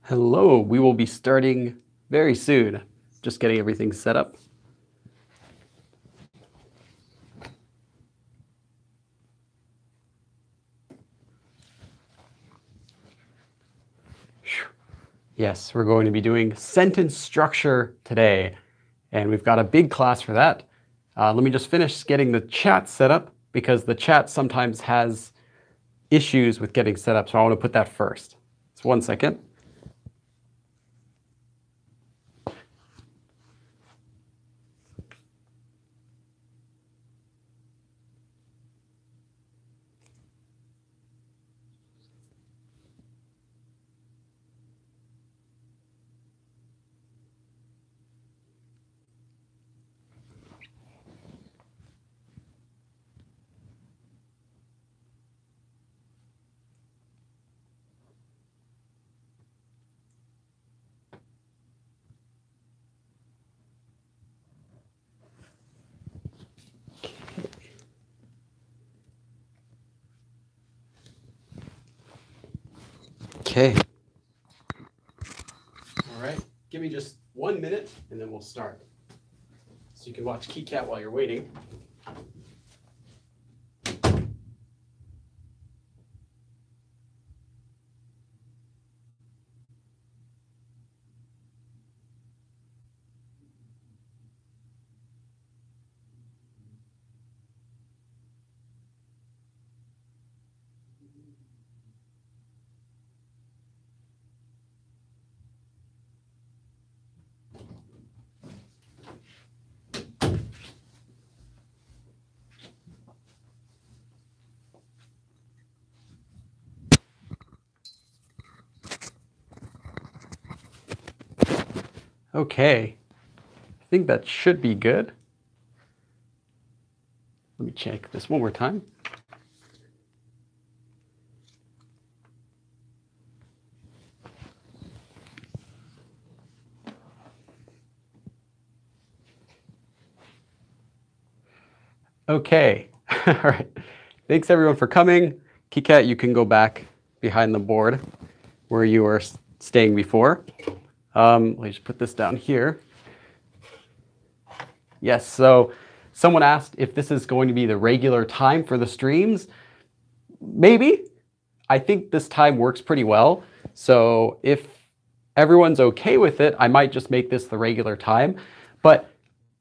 Hello, we will be starting very soon. Just getting everything set up. Yes, we're going to be doing sentence structure today, and we've got a big class for that. Let me just finish getting the chat set up because the chat sometimes has issues with getting set up, so I want to put that first. Just 1 second. Okay. All right, give me just 1 minute and then we'll start. So you can watch KiCat while you're waiting. Okay, I think that should be good. Let me check this one more time. Okay, all right. Thanks everyone for coming. KiCat, you can go back behind the board where you were staying before. Let me just put this down here. Yes, so someone asked if this is going to be the regular time for the streams. Maybe. I think this time works pretty well. So if everyone's okay with it, I might just make this the regular time. But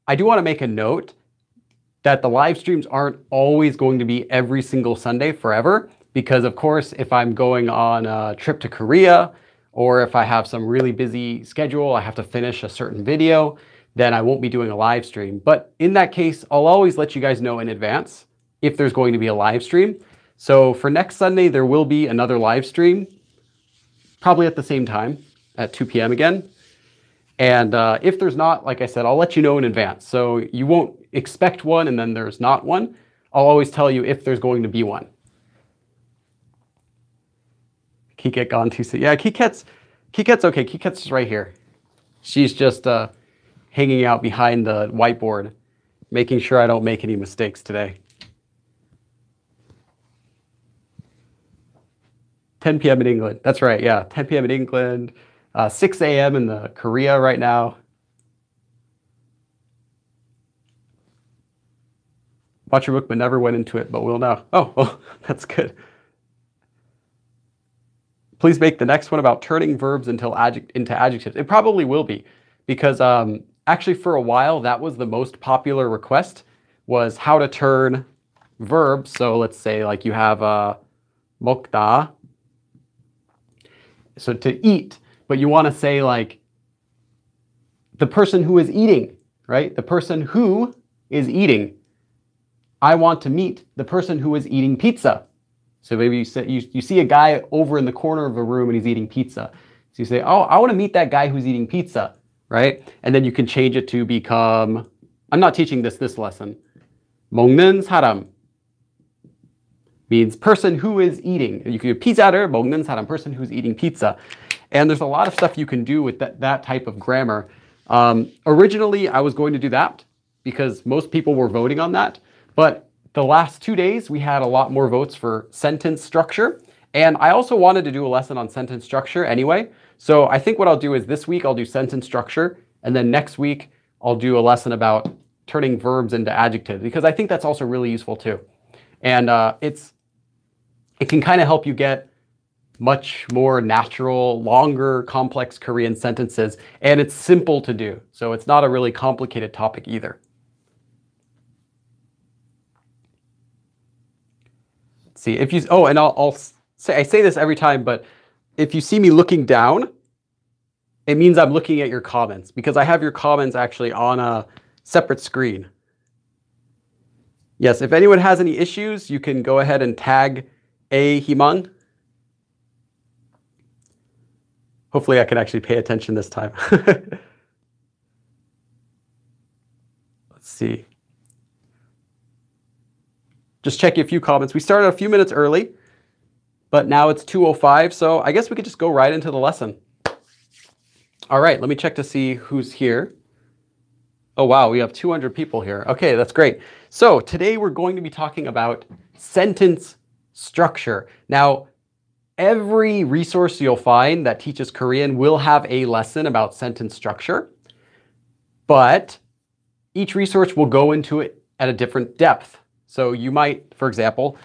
I do want to make a note that the live streams aren't always going to be every single Sunday forever. Because of course, if I'm going on a trip to Korea, or if I have some really busy schedule, I have to finish a certain video, then I won't be doing a live stream. But in that case, I'll always let you guys know in advance if there's going to be a live stream. So for next Sunday, there will be another live stream, probably at the same time, at 2 p.m. again. And if there's not, like I said, I'll let you know in advance. So you won't expect one and then there's not one. I'll always tell you if there's going to be one. KiCat gone too soon. Yeah, KiCat's okay. KiCat's just right here. She's just hanging out behind the whiteboard, making sure I don't make any mistakes today. 10 p.m. in England. That's right, yeah. 10 p.m. in England, 6 a.m. in the Korea right now. Watch your book, but never went into it, but we'll know. Oh, well, that's good. Please make the next one about turning verbs into adjectives. It probably will be, because actually for a while, that was the most popular request, was how to turn verbs. So let's say like you have 먹다, so to eat, but you want to say like the person who is eating, right? The person who is eating. I want to meet the person who is eating pizza. So maybe you see a guy over in the corner of a room and he's eating pizza. So you say, oh, I want to meet that guy who's eating pizza, right? And then you can change it to become, I'm not teaching this lesson. 먹는 사람 means person who is eating. You can do 피자를 먹는 사람, person who's eating pizza. And there's a lot of stuff you can do with that type of grammar. Originally, I was going to do that because most people were voting on that. But the last 2 days, we had a lot more votes for sentence structure. And I also wanted to do a lesson on sentence structure anyway. So I think what I'll do is this week I'll do sentence structure, and then next week I'll do a lesson about turning verbs into adjectives, because I think that's also really useful too. And it can kind of help you get much more natural, longer, complex Korean sentences, and it's simple to do. So it's not a really complicated topic either. Let's see if you, oh, and I'll say, I say this every time, but if you see me looking down, it means I'm looking at your comments, because I have your comments actually on a separate screen. Yes, if anyone has any issues, you can go ahead and tag A Himang. Hopefully I can actually pay attention this time. Let's see. Just checking a few comments. We started a few minutes early, but now it's 2:05, so I guess we could just go right into the lesson. All right, let me check to see who's here. Oh, wow, we have 200 people here. Okay, that's great. So today we're going to be talking about sentence structure. Now, every resource you'll find that teaches Korean will have a lesson about sentence structure, but each resource will go into it at a different depth. So you might, for example,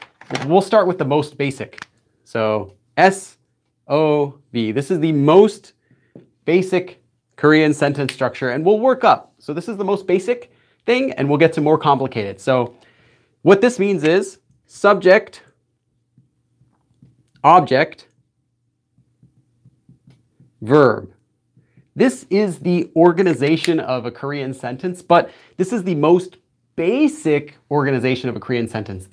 we'll start with the most basic. So SOV, this is the most basic Korean sentence structure, and we'll work up. So this is the most basic thing, and we'll get to more complicated. So what this means is subject, object, verb. This is the organization of a Korean sentence, but this is the most basic organization of a Korean sentence.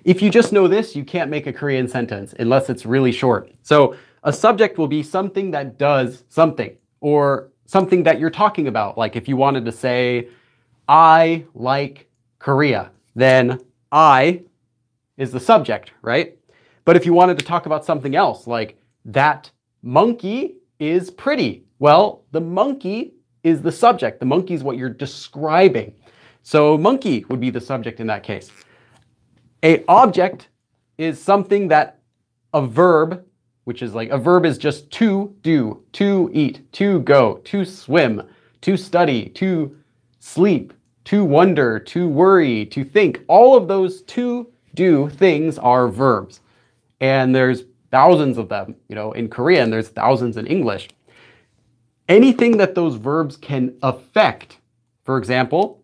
If you just know this, you can't make a Korean sentence unless it's really short. So a subject will be something that does something, or something that you're talking about. Like if you wanted to say, I like Korea, then I is the subject, right? But if you wanted to talk about something else, like that monkey is pretty, well, the monkey is the subject. The monkey is what you're describing. So monkey would be the subject in that case. A object is something that a verb, which is like a verb is just to do, to eat, to go, to swim, to study, to sleep, to wonder, to worry, to think. All of those to do things are verbs. And there's thousands of them. You know, in Korean, there's thousands in English. Anything that those verbs can affect, for example,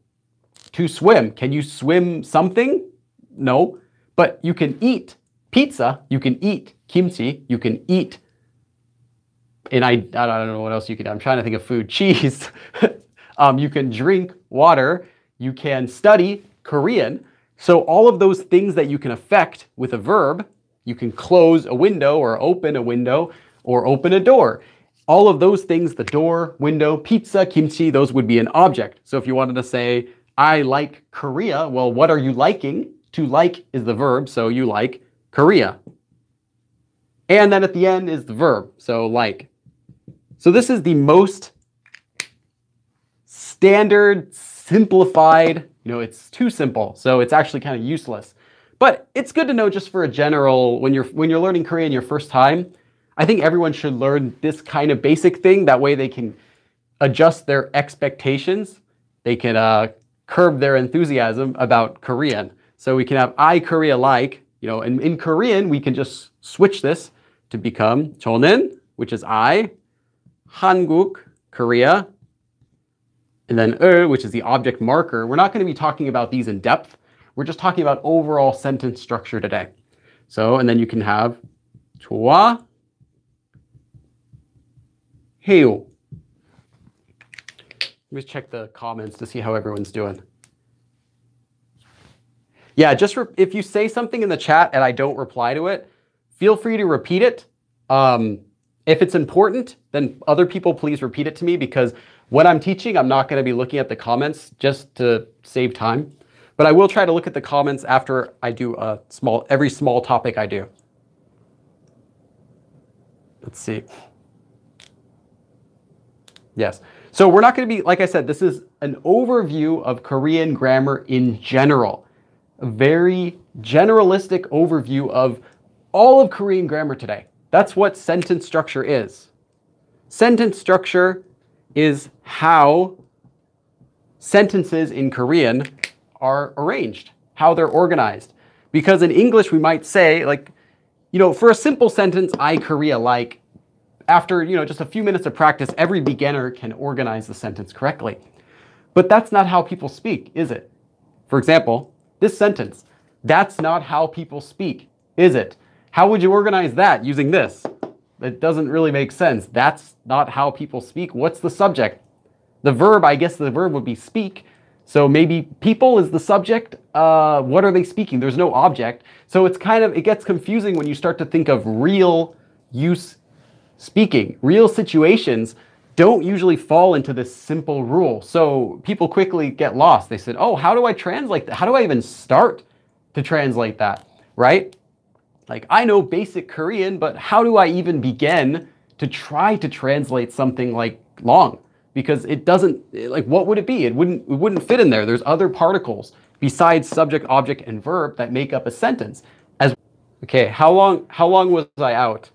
to swim. Can you swim something? No. But you can eat pizza, you can eat kimchi, you can eat, and I don't know what else you can, I'm trying to think of food, cheese. You can drink water, you can study Korean. So all of those things that you can affect with a verb, you can close a window or open a window or open a door. All of those things, the door, window, pizza, kimchi, those would be an object. So if you wanted to say, I like Korea, well, what are you liking? To like is the verb, so you like Korea. And then at the end is the verb, so like. So this is the most standard, simplified, it's too simple, so it's actually kind of useless. But it's good to know just for a general, when you're learning Korean your first time, I think everyone should learn this kind of basic thing. That way they can adjust their expectations. They can curb their enthusiasm about Korean. So we can have I Korea like, and in Korean, we can just switch this to become 저는, which is I, 한국, Korea, and then which is the object marker. We're not going to be talking about these in depth. We're just talking about overall sentence structure today. So, and then you can have 좋아해요. Let me check the comments to see how everyone's doing. Yeah, just if you say something in the chat and I don't reply to it, feel free to repeat it. If it's important, then other people please repeat it to me, because when I'm teaching, I'm not going to be looking at the comments just to save time. But I will try to look at the comments after I do every small topic I do. Let's see. Yes. So we're not going to be, like I said, this is an overview of Korean grammar in general. A very generalistic overview of all of Korean grammar today. That's what sentence structure is. Sentence structure is how sentences in Korean are arranged, how they're organized. Because in English, we might say, like, for a simple sentence, I Korea like, after, just a few minutes of practice, every beginner can organize the sentence correctly. But that's not how people speak, is it? For example, this sentence, that's not how people speak, is it? How would you organize that using this? It doesn't really make sense. That's not how people speak. What's the subject? The verb, I guess the verb would be speak. So maybe people is the subject. What are they speaking? There's no object. So it gets confusing when you start to think of real use speaking. Real situations don't usually fall into this simple rule. So people quickly get lost. They said, oh, how do I translate that? How do I even start to translate that, right? Like, I know basic Korean, but how do I even begin to try to translate something like long? Because it doesn't, like, what would it be? It wouldn't fit in there. There's other particles besides subject, object, and verb that make up a sentence. Okay, how long was I out?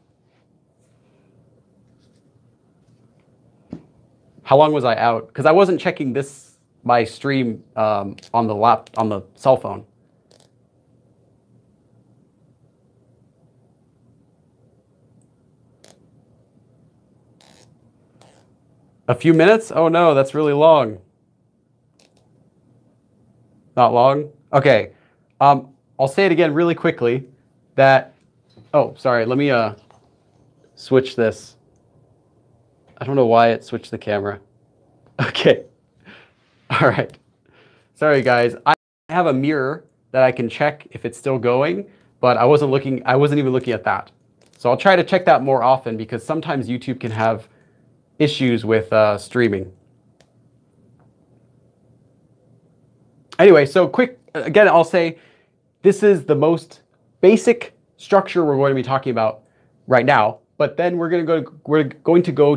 How long was I out? Because I wasn't checking my stream on the cell phone. A few minutes? Oh no, that's really long. Not long? Okay. I'll say it again really quickly oh, sorry, let me switch this. I don't know why it switched the camera. Okay. All right. Sorry guys. I have a mirror that I can check if it's still going, but I wasn't even looking at that. So I'll try to check that more often because sometimes YouTube can have issues with streaming. Anyway, so again, I'll say this is the most basic structure we're going to be talking about right now, but then we're going to go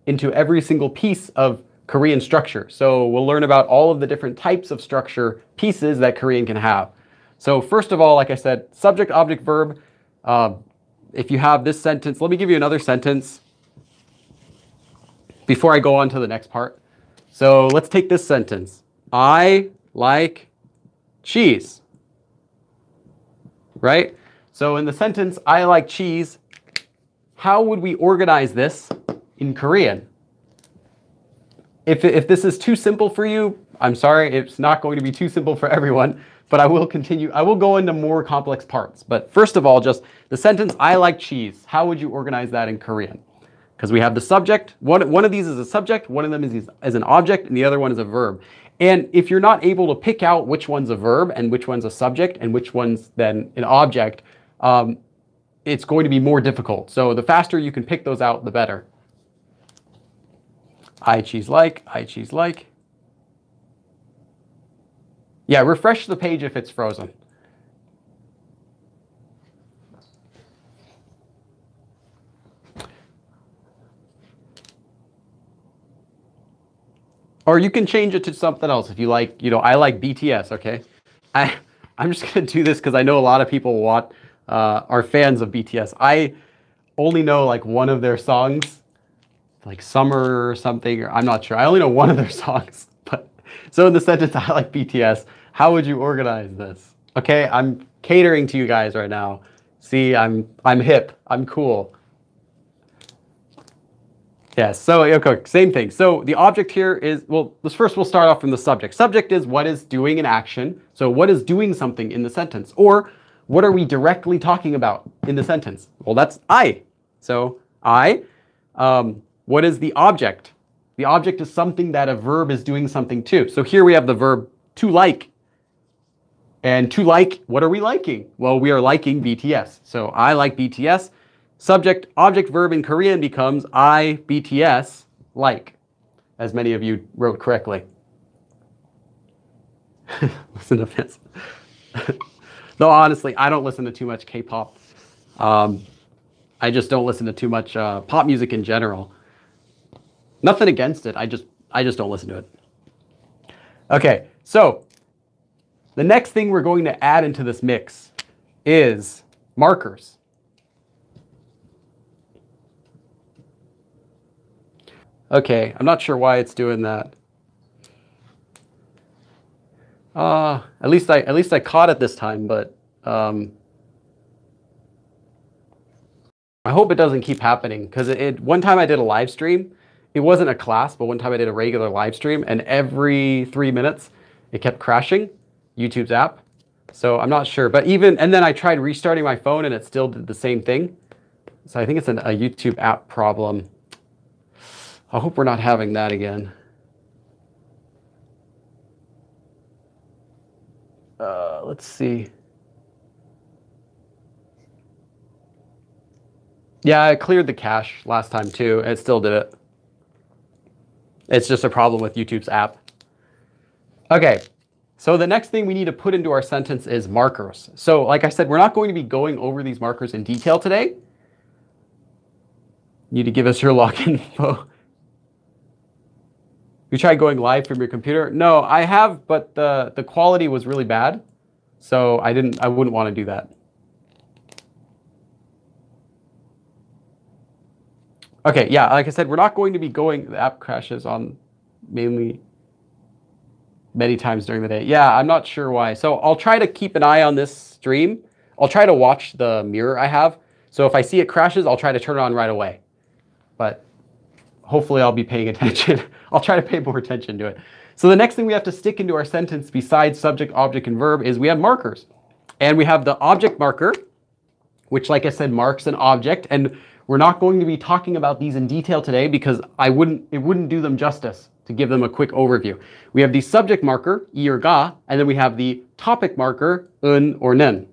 into every single piece of Korean structure. So we'll learn about all of the different types of structure pieces that Korean can have. So first of all, like I said, subject, object, verb. If you have this sentence, let me give you another sentence before I go on to the next part. So let's take this sentence. I like cheese. Right? So in the sentence, I like cheese, how would we organize this in Korean? If this is too simple for you, I'm sorry, it's not going to be too simple for everyone, but I will continue. I will go into more complex parts. But first of all, just the sentence, I like cheese. How would you organize that in Korean? Because we have the subject. One of these is a subject, one of them is an object, and the other one is a verb. And if you're not able to pick out which one's a verb and which one's a subject and which one's then an object, it's going to be more difficult. So the faster you can pick those out, the better. I cheese like, I cheese like. Yeah, refresh the page if it's frozen. Or you can change it to something else if you like, I like BTS, okay? I'm just going to do this because I know a lot of people are fans of BTS. I only know like one of their songs, like Summer or something, or I'm not sure. I only know one of their songs. But so in the sentence, I like BTS, how would you organize this? Okay, I'm catering to you guys right now. See, I'm hip, I'm cool. Yes, so okay, same thing. So the object here is, well, first we'll start off from the subject. Subject is what is doing an action. So what is doing something in the sentence? Or what are we directly talking about in the sentence? Well, that's I. So I. What is the object? The object is something that a verb is doing something to. So here we have the verb to like. And to like, what are we liking? Well, we are liking BTS. So I like BTS. Subject, object, verb in Korean becomes I, BTS, like, as many of you wrote correctly. Listen to this. Though honestly, I don't listen to too much K-pop. I just don't listen to too much pop music in general. Nothing against it. I just don't listen to it. Okay, so the next thing we're going to add into this mix is markers. Okay, I'm not sure why it's doing that. At least I caught it this time, but I hope it doesn't keep happening, because one time I did a live stream. It wasn't a class, but one time I did a regular live stream, and every 3 minutes it kept crashing, YouTube's app. So I'm not sure, but and then I tried restarting my phone and it still did the same thing. So I think it's a YouTube app problem. I hope we're not having that again. Let's see. Yeah, I cleared the cache last time too, and it still did it. It's just a problem with YouTube's app. Okay, so the next thing we need to put into our sentence is markers. So like I said, we're not going to be going over these markers in detail today. You need to give us your login info. You tried going live from your computer? No, I have, but the quality was really bad. So I wouldn't want to do that. Okay, yeah, like I said, we're not going to be the app crashes on many times during the day. Yeah, I'm not sure why. So I'll try to keep an eye on this stream. I'll try to watch the mirror I have. So if I see it crashes, I'll try to turn it on right away. But hopefully I'll be paying attention. I'll try to pay more attention to it. So the next thing we have to stick into our sentence besides subject, object, and verb is we have markers. And we have the object marker, which, like I said, marks an object. And we're not going to be talking about these in detail today because it wouldn't do them justice to give them a quick overview. We have the subject marker, I or ga, and then we have the topic marker, un or nen.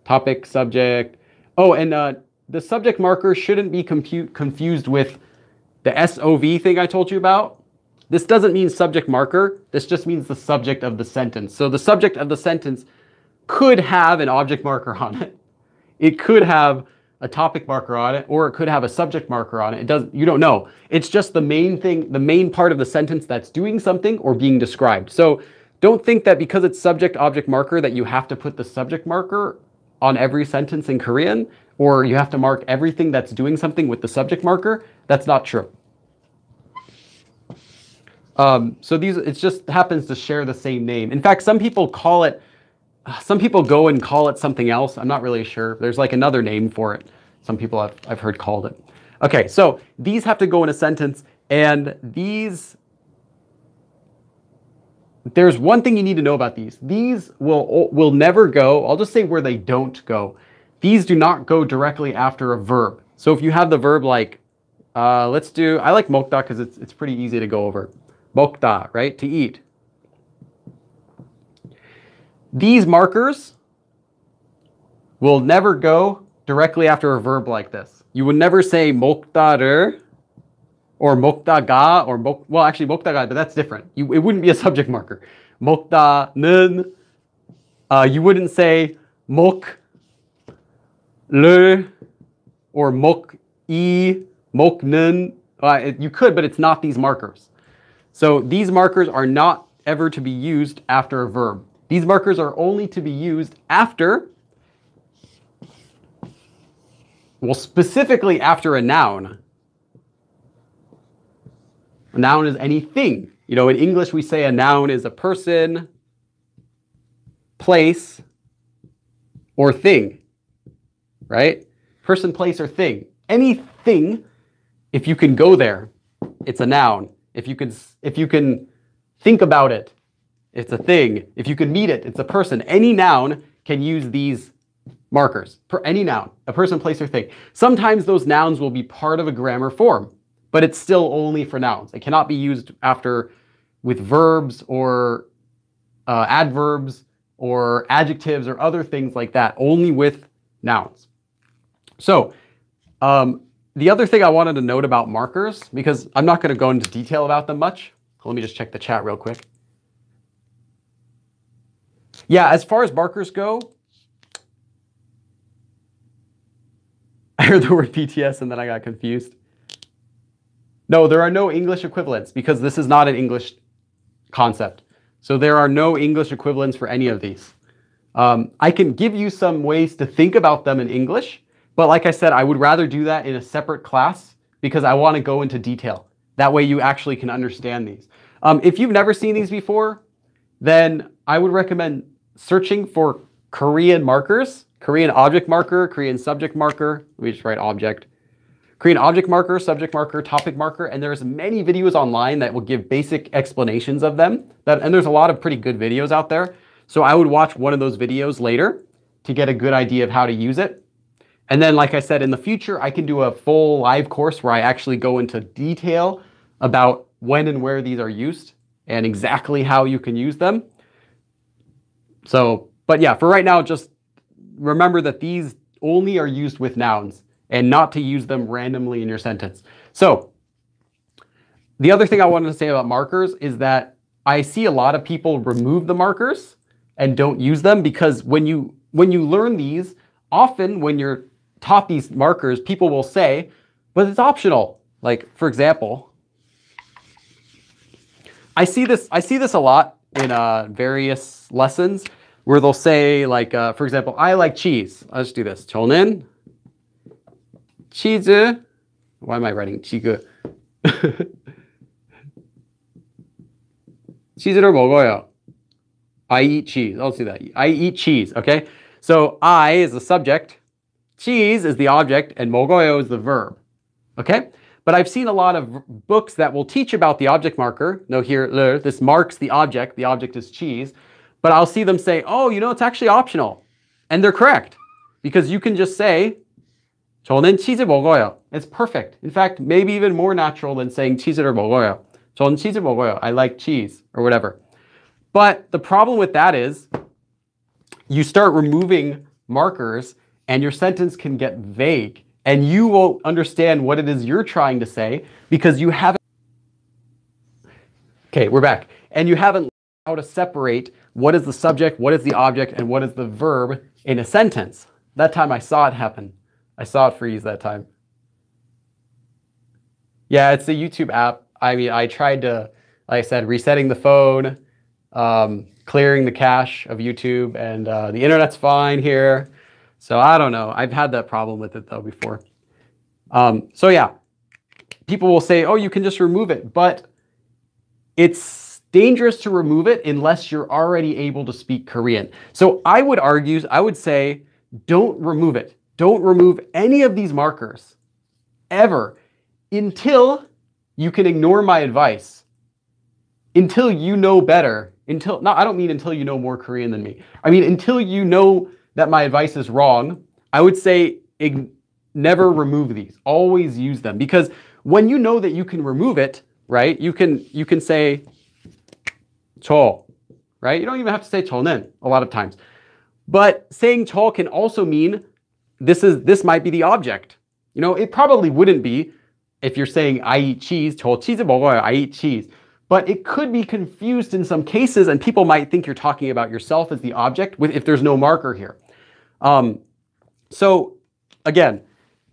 Topic, subject. Oh, and the subject marker shouldn't be confused with the SOV thing I told you about. This doesn't mean subject marker. This just means the subject of the sentence. So the subject of the sentence could have an object marker on it. It could have a topic marker on it, or it could have a subject marker on it. You don't know. It's just the main thing, the main part of the sentence that's doing something or being described. So don't think that because it's subject object marker that you have to put the subject marker on every sentence in Korean, or you have to mark everything that's doing something with the subject marker. That's not true. So it just happens to share the same name. In fact, some people go and call it something else. I'm not really sure. There's like another name for it. Some people I've heard called it. Okay, so these have to go in a sentence, and there's one thing you need to know about these. These will never go. I'll just say where they don't go. These do not go directly after a verb. So if you have the verb like, I like 먹다 because it's pretty easy to go over. 먹다, right? To eat. These markers will never go directly after a verb like this. You would never say 먹다를 or 먹다가 or well, actually 먹다가, but that's different. It wouldn't be a subject marker. 먹다는, you wouldn't say 먹를 or 먹이, 먹는. You could, but it's not these markers. So these markers are not ever to be used after a verb. These markers are only to be used after, well, specifically after a noun. A noun is anything. You know, in English we say a noun is a person, place, or thing, right? Person, place, or thing. Anything, if you can go there, it's a noun. If you can think about it, it's a thing. If you can meet it, it's a person. Any noun can use these markers. Any noun, a person, place, or thing. Sometimes those nouns will be part of a grammar form, but it's still only for nouns. It cannot be used with verbs or adverbs or adjectives or other things like that, only with nouns. So the other thing I wanted to note about markers, because I'm not going to go into detail about them much. Let me just check the chat real quick. Yeah, as far as markers go, I heard the word BTS and then I got confused. No, there are no English equivalents because this is not an English concept. So there are no English equivalents for any of these. I can give you some ways to think about them in English, but like I said, I would rather do that in a separate class because I want to go into detail. That way you actually can understand these. If you've never seen these before, then I would recommend searching for Korean markers, Korean object marker, Korean subject marker. Let me just write object. Korean object marker, subject marker, topic marker, and there's many videos online that will give basic explanations of them. And there's a lot of pretty good videos out there. So I would watch one of those videos later to get a good idea of how to use it. And then, like I said, in the future, I can do a full live course where I actually go into detail about when and where these are used and exactly how you can use them. So, but yeah, for right now, just remember that these only are used with nouns and not to use them randomly in your sentence. So the other thing I wanted to say about markers is that I see a lot of people remove the markers and don't use them, because when you learn these, often when you're taught these markers, people will say, but it's optional. Like, for example, I see this a lot in various lessons where they'll say, like, for example, I like cheese. Let's do this. 저는 치즈. Why am I writing 치즈? 치즈를 먹어요. I eat cheese. Let's do that. I eat cheese. Okay. So I is the subject, cheese is the object, and 먹어요 is the verb. Okay. But I've seen a lot of books that will teach about the object marker. No, here, this marks the object. The object is cheese. But I'll see them say, oh, you know, it's actually optional. And they're correct. Because you can just say, 저는 치즈 먹어요. It's perfect. In fact, maybe even more natural than saying 치즈를 먹어요. 저는 치즈 먹어요. I like cheese, or whatever. But the problem with that is you start removing markers and your sentence can get vague. And you won't understand what it is you're trying to say because you haven't... Okay, we're back. And you haven't learned how to separate what is the subject, what is the object, and what is the verb in a sentence. That time I saw it happen. I saw it freeze that time. Yeah, it's a YouTube app. I mean, I tried to, like I said, resetting the phone, clearing the cache of YouTube, and the internet's fine here. So I don't know. I've had that problem with it though before. So yeah, people will say, oh, you can just remove it, but it's dangerous to remove it unless you're already able to speak Korean. So I would say, don't remove it. Don't remove any of these markers ever until you can ignore my advice, until you know better, I don't mean until you know more Korean than me. I mean, until you know that my advice is wrong, I would say never remove these. Always use them, because when you know that you can remove it, right? You can say 저, right? You don't even have to say 저는 a lot of times. But saying 저 can also mean this might be the object. You know, it probably wouldn't be if you're saying I eat cheese, 저 치즈 먹어요, I eat cheese. But it could be confused in some cases, and people might think you're talking about yourself as the object if there's no marker here. So again,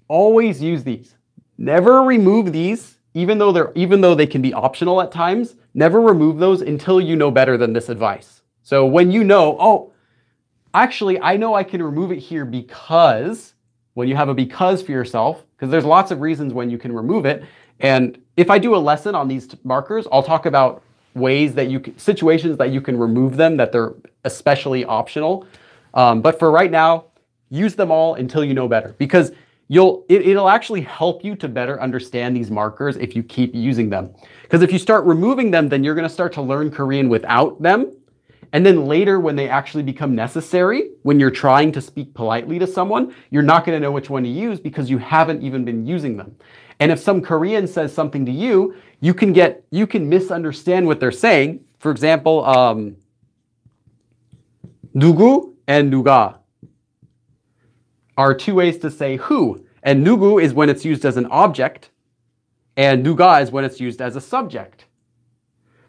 always use these. Never remove these, even though they can be optional at times. Never remove those until you know better than this advice. So when you know, oh, actually, I know I can remove it here because, when you have a because for yourself, because there's lots of reasons when you can remove it. And if I do a lesson on these markers, I'll talk about ways that situations that you can remove them, that they're especially optional. But for right now, use them all until you know better, because it'll actually help you to better understand these markers if you keep using them. Because if you start removing them, then you're going to start to learn Korean without them. And then later, when they actually become necessary, when you're trying to speak politely to someone, you're not going to know which one to use because you haven't even been using them. And if some Korean says something to you, you can misunderstand what they're saying. For example, 누구 and 누가 are two ways to say who. And 누구 is when it's used as an object, and 누가 is when it's used as a subject.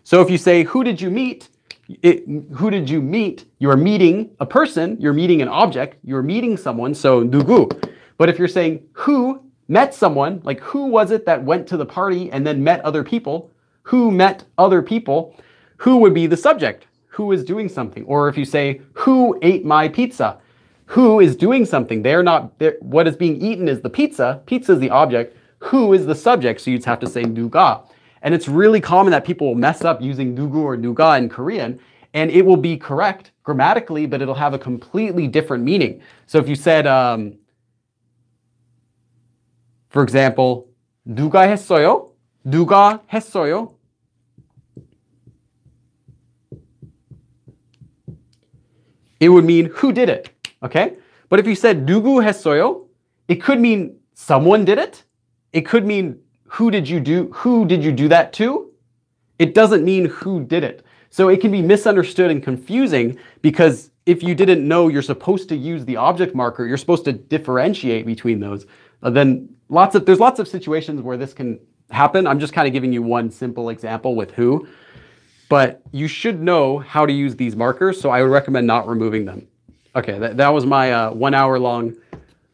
So if you say, who did you meet? Who did you meet? You are meeting a person, you're meeting an object, you're meeting someone, so 누구. But if you're saying who met someone, like who was it that went to the party and then met other people? Who met other people? Who would be the subject? Who is doing something? Or if you say, who ate my pizza? Who is doing something? What is being eaten is the pizza. Pizza is the object. who is the subject, so you'd have to say 누가. And it's really common that people will mess up using 누구 or 누가 in Korean, and it will be correct grammatically, but it'll have a completely different meaning. So if you said, for example, 누가 했어요? 누가 했어요? It would mean who did it, okay? But if you said 누구 했어요, it could mean someone did it. It could mean who did you do that to? It doesn't mean who did it. So it can be misunderstood and confusing because if you didn't know you're supposed to use the object marker, you're supposed to differentiate between those. Then there's lots of situations where this can happen. I'm just kind of giving you one simple example with who. But you should know how to use these markers, so I would recommend not removing them. Okay, that was my 1 hour long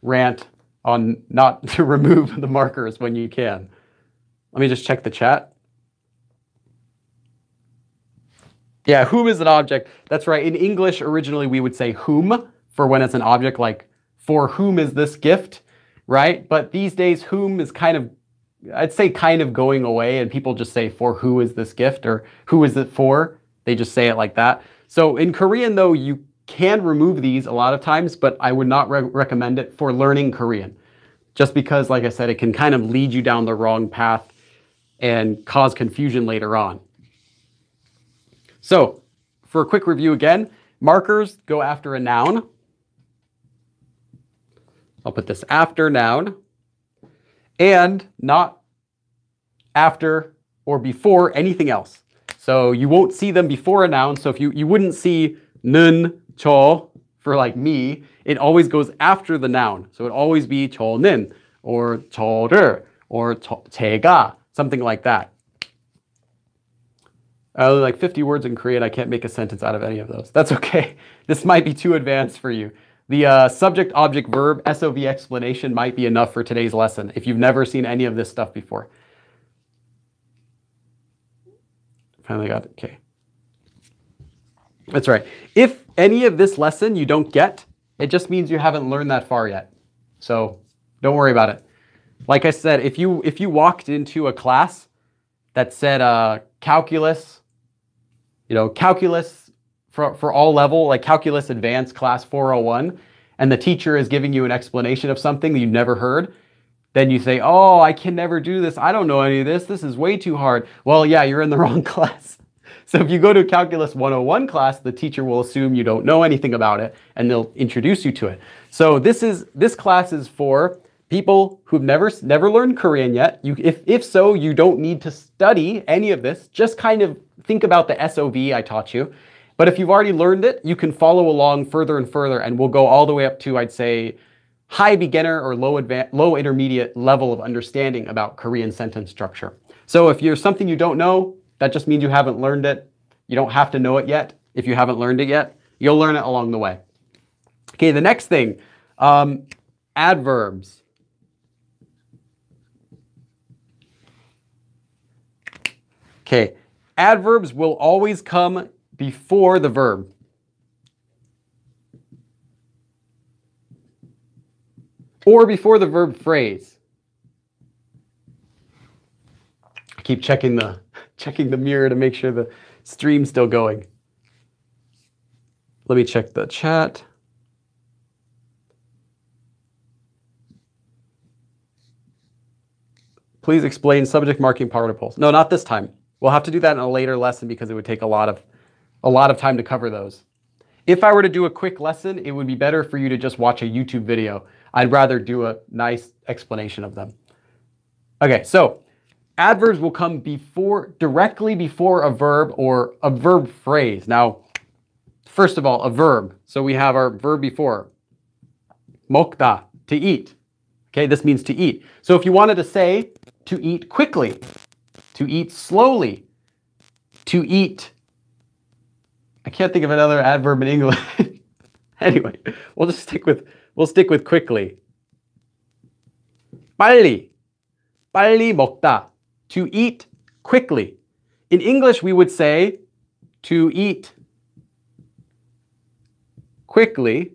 rant on not to remove the markers when you can. Let me just check the chat. Yeah, whom is an object. That's right. In English, originally we would say whom for when it's an object, like for whom is this gift, right? But these days, whom is kind of, I'd say kind of going away, and people just say for who is this gift or who is it for? They just say it like that. So in Korean, though, you can remove these a lot of times, but I would not recommend it for learning Korean. Just because, like I said, it can kind of lead you down the wrong path and cause confusion later on. So for a quick review again, markers go after a noun. I'll put this after noun and not after or before anything else. So you won't see them before a noun. So if you wouldn't see 는, 저 for like me, it always goes after the noun. So it always be 저는 or 저를 or 제가, something like that. Like 50 words in Korean, I can't make a sentence out of any of those. That's okay. This might be too advanced for you. The subject-object-verb SOV explanation might be enough for today's lesson if you've never seen any of this stuff before. Finally got it. Okay. That's right. If any of this lesson you don't get, it just means you haven't learned that far yet. So don't worry about it. Like I said, if you walked into a class that said calculus, calculus for all level, like calculus advanced class 401, and the teacher is giving you an explanation of something that you've never heard, then you say, oh, I can never do this. I don't know any of this. This is way too hard. Well, yeah, you're in the wrong class. So if you go to a Calculus 101 class, the teacher will assume you don't know anything about it, and they'll introduce you to it. So this class is for people who've never learned Korean yet. If so, you don't need to study any of this. Just kind of think about the SOV I taught you. But if you've already learned it, you can follow along further and further, and we'll go all the way up to, I'd say, high beginner or low intermediate level of understanding about Korean sentence structure. So if there's something you don't know, that just means you haven't learned it. You don't have to know it yet. If you haven't learned it yet, you'll learn it along the way. Okay, the next thing, adverbs. Okay, adverbs will always come before the verb. Or before the verb phrase. I keep checking the mirror to make sure the stream's still going. Let me check the chat. Please explain subject marking participles. No, not this time. We'll have to do that in a later lesson because it would take a lot of time to cover those. If I were to do a quick lesson, it would be better for you to just watch a YouTube video. I'd rather do a nice explanation of them. Okay, so adverbs will come directly before a verb or a verb phrase. Now, first of all, a verb. So we have our verb before. 먹다, to eat. Okay, this means to eat. So if you wanted to say to eat quickly, to eat slowly, to eat, I can't think of another adverb in English. Anyway, we'll stick with quickly. 빨리, 빨리 먹다, to eat quickly. In English, we would say to eat quickly.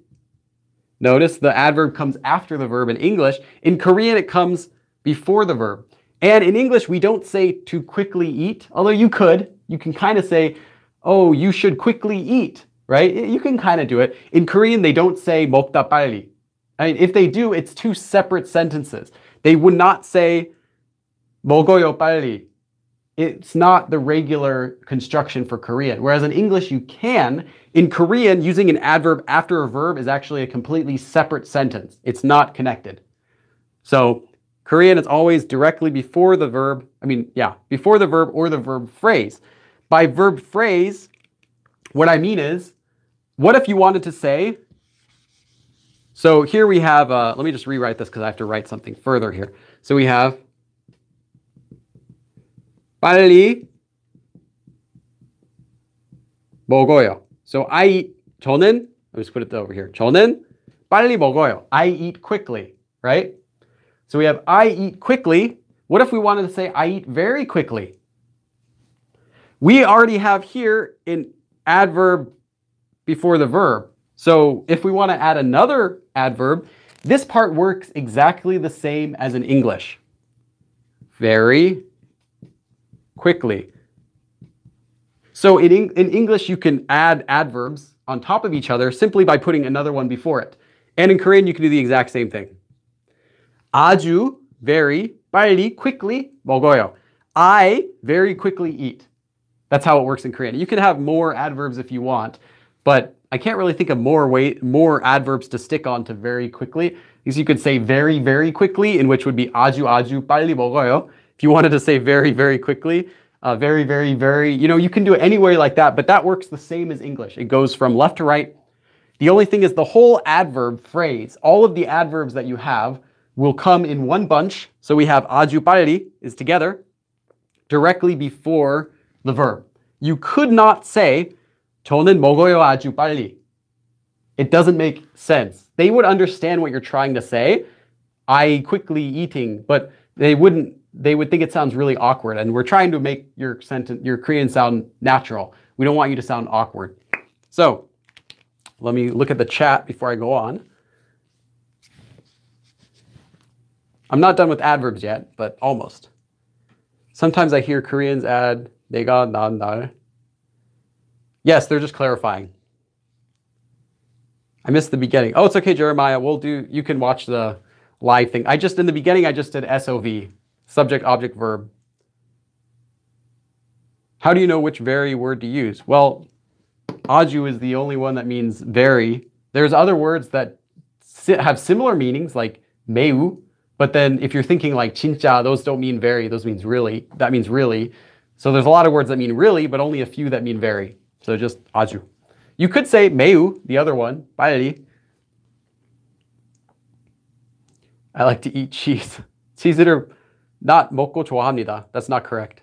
Notice the adverb comes after the verb in English. In Korean, it comes before the verb. And in English, we don't say to quickly eat, although you could. You can kind of say, oh, you should quickly eat, right? You can kind of do it. In Korean, they don't say 먹다 빨리. I mean, if they do, it's two separate sentences. They would not say 먹어요 빨리. It's not the regular construction for Korean. Whereas in English, you can. In Korean, using an adverb after a verb is actually a completely separate sentence. It's not connected. So Korean is always directly before the verb. Before the verb or the verb phrase. By verb phrase, what I mean is, what if you wanted to say, so here we have, let me just rewrite this because I have to write something further here. So we have 빨리 먹어요. So I eat, 저는, let me just put it over here. 저는 빨리 먹어요. I eat quickly, right? So we have I eat quickly. What if we wanted to say I eat very quickly? We already have here an adverb before the verb. So if we want to add another adverb, this part works exactly the same as in English. Very quickly. So in English, you can add adverbs on top of each other simply by putting another one before it. And in Korean, you can do the exact same thing. 아주, very, 빨리, quickly, 먹어요. I very quickly eat. That's how it works in Korean. You can have more adverbs if you want, but I can't really think of more adverbs to stick on to very quickly. Because you could say very, very quickly, in which would be 아주, 아주 빨리 먹어요. If you wanted to say very, very quickly, very, very, very, you can do it anywhere like that, but that works the same as English. It goes from left to right. The only thing is the whole adverb phrase, all of the adverbs that you have will come in one bunch. So we have 아주 빨리 is together directly before the verb. You could not say 저는 먹어요 아주 빨리. It doesn't make sense. They would understand what you're trying to say, I quickly eating, but they would think it sounds really awkward, and we're trying to make your Korean sound natural. We don't want you to sound awkward. So let me look at the chat before I go on. I'm not done with adverbs yet, but almost. Sometimes I hear Koreans add 내가 난 날. Yes, they're just clarifying. I missed the beginning. Oh, it's okay, Jeremiah. You can watch the live thing. In the beginning, I just did SOV, subject, object, verb. How do you know which very word to use? Well, 아주 is the only one that means very. There's other words that have similar meanings, like 매우. But then if you're thinking like 진짜, those don't mean very, those means really. That means really. So there's a lot of words that mean really, but only a few that mean very. So just 아주. You could say 매우, the other one, 빨리. I like to eat cheese. 치즈를 not 먹고 좋아합니다. That's not correct.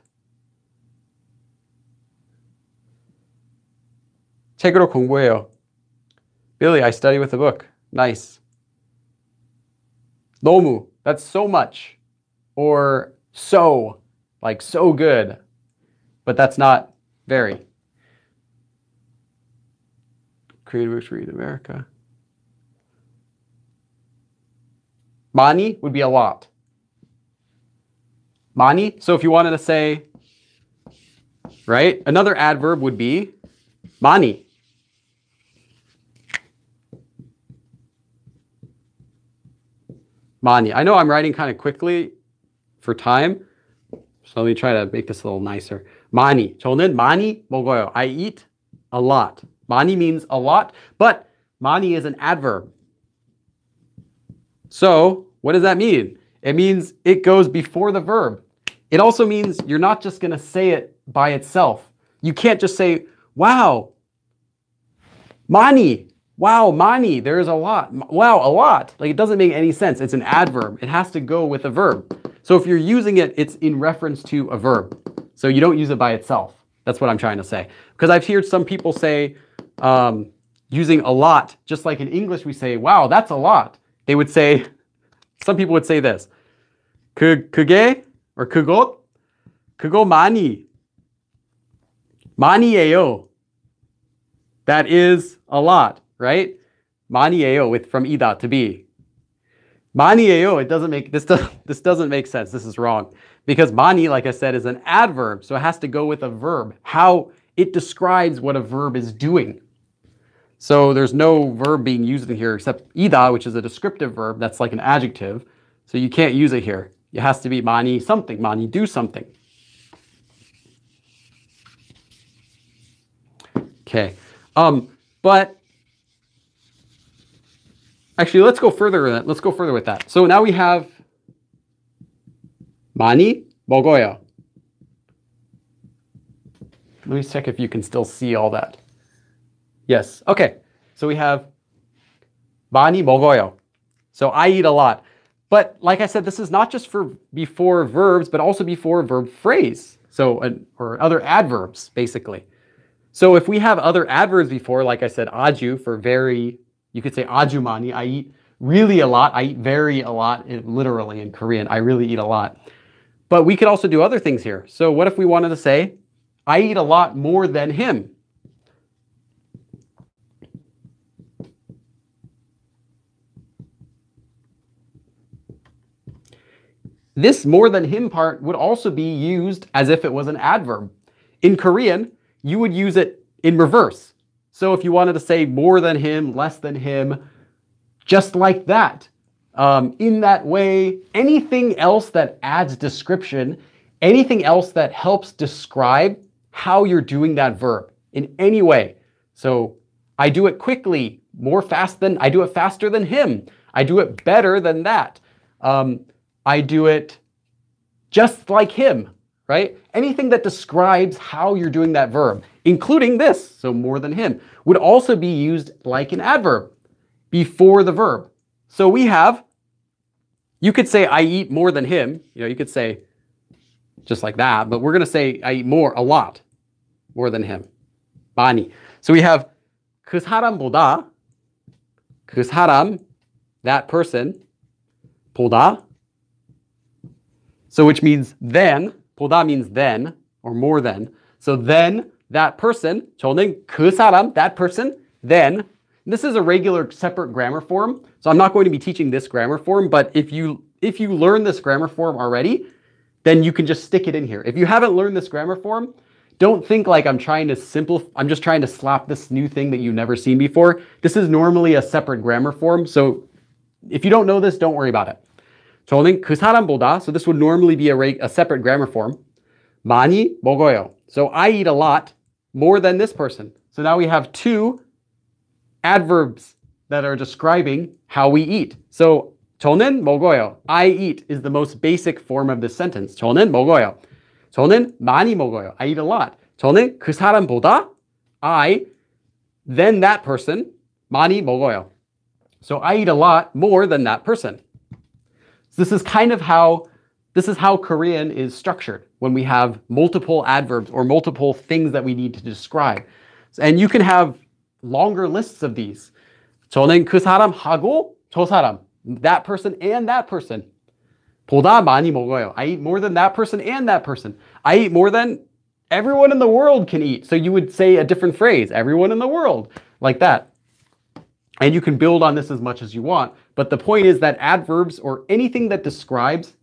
책으로 공부해요. Billy, I study with a book. Nice. 너무, that's so much. Or so, like so good. But that's not very. Korean books read in America. 많이 would be a lot. 많이, so if you wanted to say, right, another adverb would be 많이. 많이. I know I'm writing kind of quickly for time, so let me try to make this a little nicer. 많이. 저는 많이 먹어요. I eat a lot. 많이 means a lot, but 많이 is an adverb. So what does that mean? It means it goes before the verb. It also means you're not just going to say it by itself. You can't just say, wow, 많이. Wow, 많이, there is a lot. Wow, a lot. Like, it doesn't make any sense. It's an adverb. It has to go with a verb. So if you're using it, it's in reference to a verb. So you don't use it by itself. That's what I'm trying to say. Because I've heard some people say, using a lot, just like in English we say, wow, that's a lot. They would say, some people would say this. 그게, or 그것, 그거 많이. 많이예요. That is a lot. Right? 많이예요 from ida, to be. 많이예요. It doesn't make this doesn't make sense. This is wrong. Because 많이, like I said, is an adverb, so it has to go with a verb. How it describes what a verb is doing. So there's no verb being used in here except 이다, which is a descriptive verb. That's like an adjective. So you can't use it here. It has to be 많이 something, 많이 do something. Okay. But actually, let's go further with that. Let's go further with that. So now we have 많이 먹어요. Let me check if you can still see all that. Yes. Okay. So we have 많이 먹어요. So I eat a lot. But like I said, this is not just for before verbs, but also before verb phrase. So, or other adverbs, basically. So if we have other adverbs before, like I said, 아주 for very, you could say 아주 많이, I eat really a lot. I eat very a lot, literally in Korean. I really eat a lot. But we could also do other things here. So what if we wanted to say, I eat a lot more than him? This more than him part would also be used as if it was an adverb. In Korean, you would use it in reverse. So if you wanted to say more than him, less than him, just like that. In that way, anything else that adds description, anything else that helps describe how you're doing that verb in any way. So I do it quickly, I do it faster than him. I do it better than that. I do it just like him, right? Anything that describes how you're doing that verb, including this, so more than him, would also be used like an adverb before the verb. So we have, you could say I eat more than him. You know, you could say just like that, but we're going to say I eat a lot, more than him. 많이. So we have 그 사람보다, 그 사람, that person, 보다. So which means then, 보다 means then, or more than. So then, that person, 저는 그 사람, that person, then. This is a regular separate grammar form. So I'm not going to be teaching this grammar form, but if you learn this grammar form already, then you can just stick it in here. If you haven't learned this grammar form, don't think like I'm just trying to slap this new thing that you've never seen before. This is normally a separate grammar form. So if you don't know this, don't worry about it. 저는 그 사람보다, so this would normally be a separate grammar form. 많이 먹어요. So I eat a lot more than this person. So now we have two adverbs that are describing how we eat. So 저는 먹어요. I eat is the most basic form of this sentence. 저는 먹어요. 저는 많이 먹어요. I eat a lot. 저는 그 사람보다, I, then that person, 많이 먹어요. So I eat a lot more than that person. So this is how Korean is structured when we have multiple adverbs or multiple things that we need to describe. And you can have longer lists of these. 저는 그 사람하고 저 사람, that person and that person. 보다 많이 먹어요. I eat more than that person and that person. I eat more than everyone in the world can eat. So you would say a different phrase, everyone in the world, like that. And you can build on this as much as you want. But the point is that adverbs or anything that describes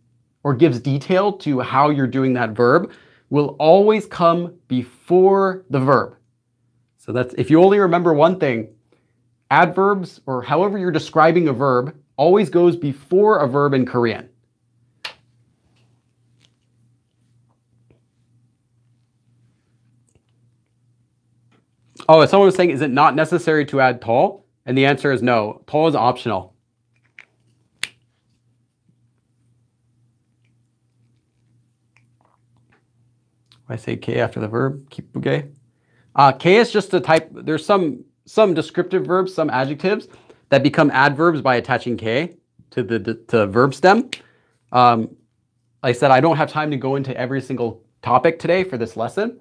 or gives detail to how you're doing that verb will always come before the verb. So that's, if you only remember one thing, adverbs or however you're describing a verb always goes before a verb in Korean. Oh, someone was saying, is it not necessary to add 더? And the answer is no. 더 is optional. I say K after the verb, 기쁘게. K is just a type. There's some descriptive verbs, some adjectives that become adverbs by attaching K to the verb stem. Like I said, I don't have time to go into every single topic today for this lesson.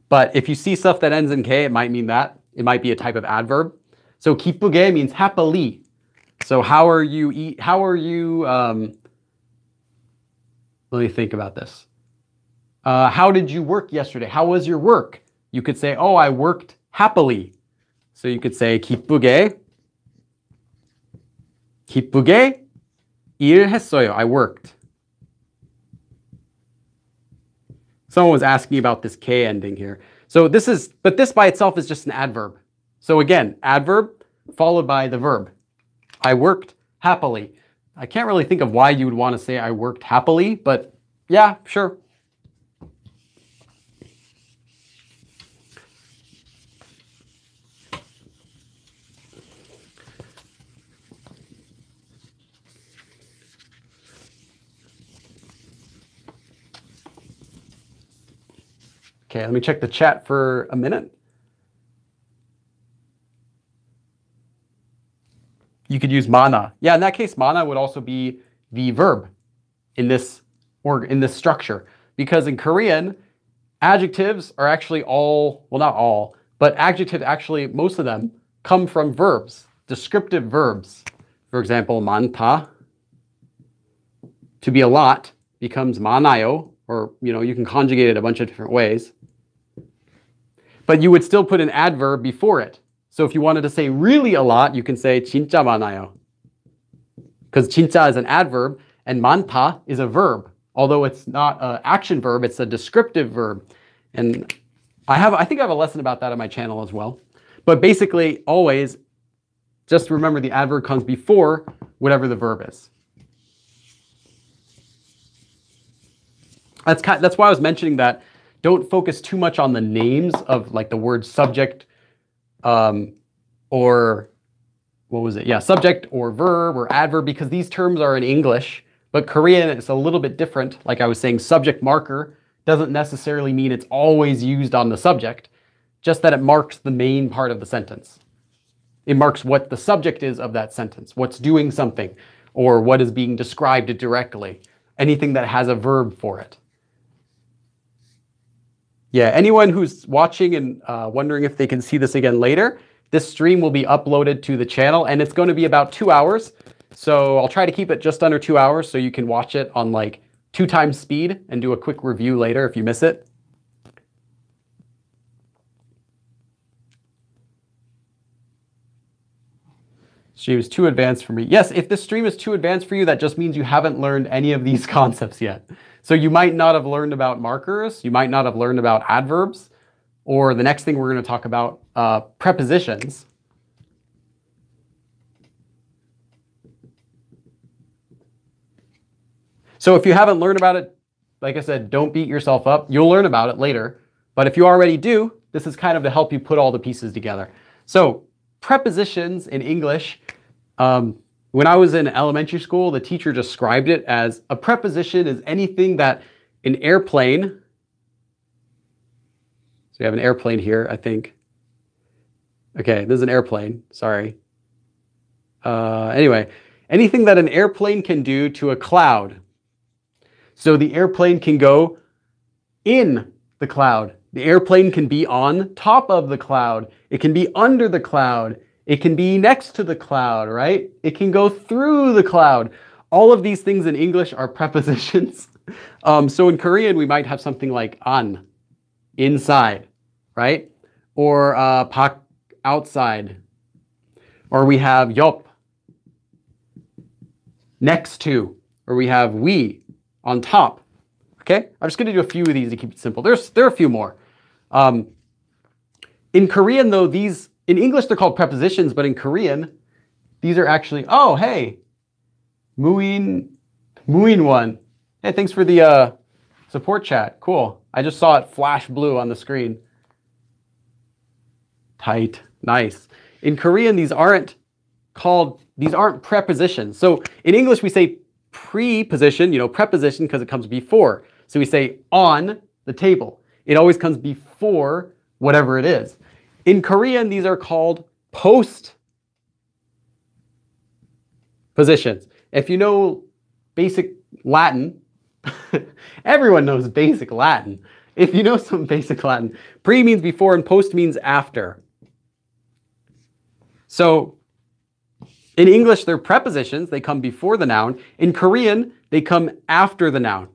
But if you see stuff that ends in K, it might mean that. It might be a type of adverb. So 기쁘게 means happily. So how are you, let me think about this. How did you work yesterday? How was your work? You could say, oh, I worked happily. So you could say 기쁘게 일했어요. I worked. Someone was asking about this K ending here. So but this by itself is just an adverb. So again, adverb followed by the verb. I worked happily. I can't really think of why you would want to say I worked happily, but yeah, sure. Okay, let me check the chat for a minute. You could use mana. Yeah, in that case, mana would also be the verb in this structure. Because in Korean, adjectives are actually all, well, not all, but adjectives actually, most of them come from verbs, descriptive verbs. For example, 많다, to be a lot, becomes 많아요, or you can conjugate it a bunch of different ways. But you would still put an adverb before it. So if you wanted to say really a lot, you can say 진짜 많아요. Because 진짜 is an adverb and 많다 is a verb. Although it's not an action verb, it's a descriptive verb. And I think I have a lesson about that on my channel as well. But basically, always, just remember the adverb comes before whatever the verb is. That's why I was mentioning that don't focus too much on the names of like the word subject or what was it? Yeah, subject or verb or adverb, because these terms are in English, but Korean it's a little bit different. Like I was saying, subject marker doesn't necessarily mean it's always used on the subject, just that it marks the main part of the sentence. It marks what the subject is of that sentence, what's doing something, or what is being described directly. Anything that has a verb for it. Yeah, anyone who's watching and wondering if they can see this again later, this stream will be uploaded to the channel and it's going to be about 2 hours. So I'll try to keep it just under 2 hours so you can watch it on like 2 times speed and do a quick review later if you miss it. Stream is too advanced for me. Yes, if this stream is too advanced for you, that just means you haven't learned any of these concepts yet. So you might not have learned about markers, you might not have learned about adverbs, or the next thing we're going to talk about, prepositions. So if you haven't learned about it, like I said, don't beat yourself up. You'll learn about it later. But if you already do, this is kind of to help you put all the pieces together. So prepositions in English, when I was in elementary school, the teacher described it as a preposition is anything that an airplane, so we have an airplane here, I think. Okay, this is an airplane, sorry. Anyway, anything that an airplane can do to a cloud. So the airplane can go in the cloud. The airplane can be on top of the cloud. It can be under the cloud. It can be next to the cloud, right? It can go through the cloud. All of these things in English are prepositions. So in Korean, we might have something like an, inside, right? Or 박, outside. Or we have 옆, next to. Or we have 위, on top. Okay? I'm just going to do a few of these to keep it simple. There are a few more. In Korean, though, in English, they're called prepositions, but in Korean, these are actually, oh, hey, muin one. Hey, thanks for the support chat. Cool. I just saw it flash blue on the screen. Tight. Nice. In Korean, these aren't prepositions. So in English, we say preposition, preposition because it comes before. So we say on the table. It always comes before whatever it is. In Korean, these are called postpositions. If you know basic Latin, everyone knows basic Latin. If you know some basic Latin, pre means before and post means after. So in English, they're prepositions. They come before the noun. In Korean, they come after the noun.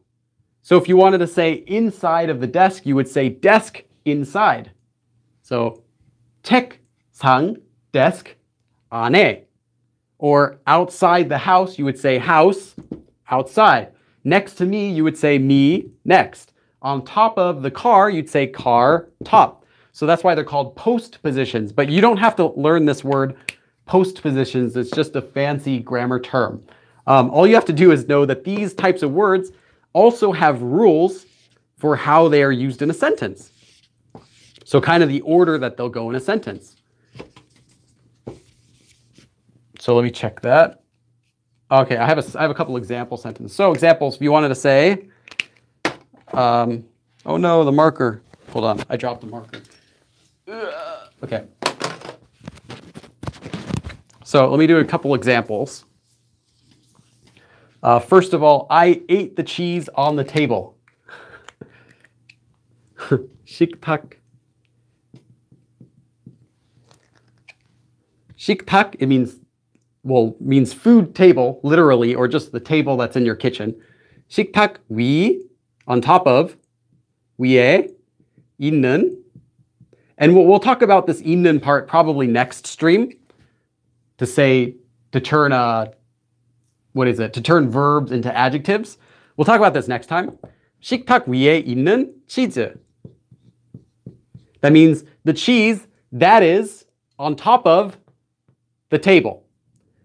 So if you wanted to say inside of the desk, you would say desk inside. So 책상, desk, 안에. Or outside the house, you would say house, outside. Next to me, you would say me, next. On top of the car, you'd say car, top. So that's why they're called postpositions. But you don't have to learn this word postpositions. It's just a fancy grammar term. All you have to do is know that these types of words also have rules for how they are used in a sentence. So kind of the order that they'll go in a sentence. So let me check that. Okay, I have a couple example sentences. So examples, if you wanted to say, oh no, the marker. Hold on, I dropped the marker. Okay. So let me do a couple examples. First of all, I ate the cheese on the table. 식탁. 식탁, it means food table, literally, or just the table that's in your kitchen. 식탁 위, on top of, 위에, 있는. And we'll talk about this 있는 part probably next stream to turn verbs into adjectives. We'll talk about this next time. 식탁 위에 있는 치즈. That means the cheese that is on top of the table.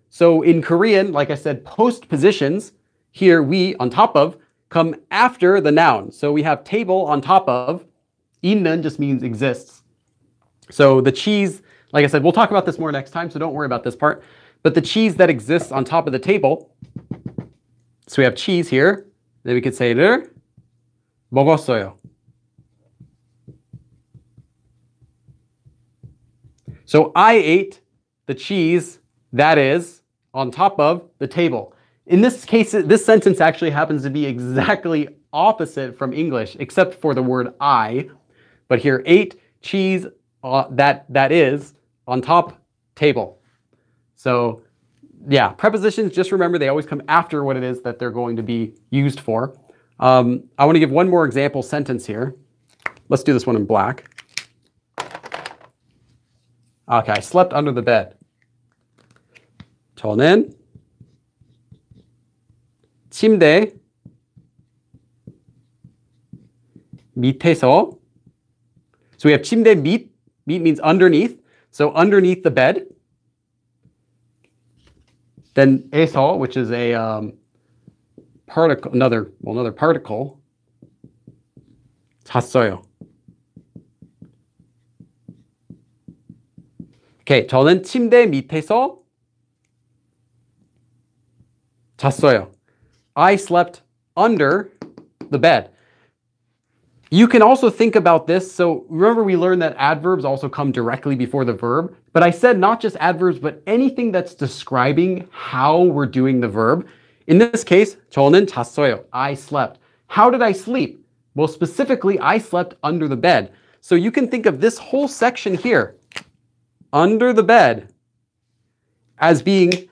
So in Korean, like I said, postpositions, here we, on top of, come after the noun. So we have table on top of, 있는 just means exists. So the cheese, like I said, we'll talk about this more next time, so don't worry about this part. But the cheese that exists on top of the table, so we have cheese here, then we could say 를 먹었어요. So I ate the cheese that is on top of the table. In this case, this sentence actually happens to be exactly opposite from English, except for the word I. But here, ate cheese that is on top table. So yeah, prepositions, just remember they always come after what it is that they're going to be used for. I want to give one more example sentence here. Let's do this one in black. Okay, I slept under the bed. 저는 침대 밑에서. So we have 침대 밑. 밑 means underneath. So underneath the bed. Then 에서, which is a particle, another particle. 잤어요. Okay, 저는 침대 밑에서 잤어요. I slept under the bed. You can also think about this. So remember we learned that adverbs also come directly before the verb. But I said not just adverbs, but anything that's describing how we're doing the verb. In this case, 저는 잤어요. I slept. How did I sleep? Well, specifically, I slept under the bed. So you can think of this whole section here, under the bed, as being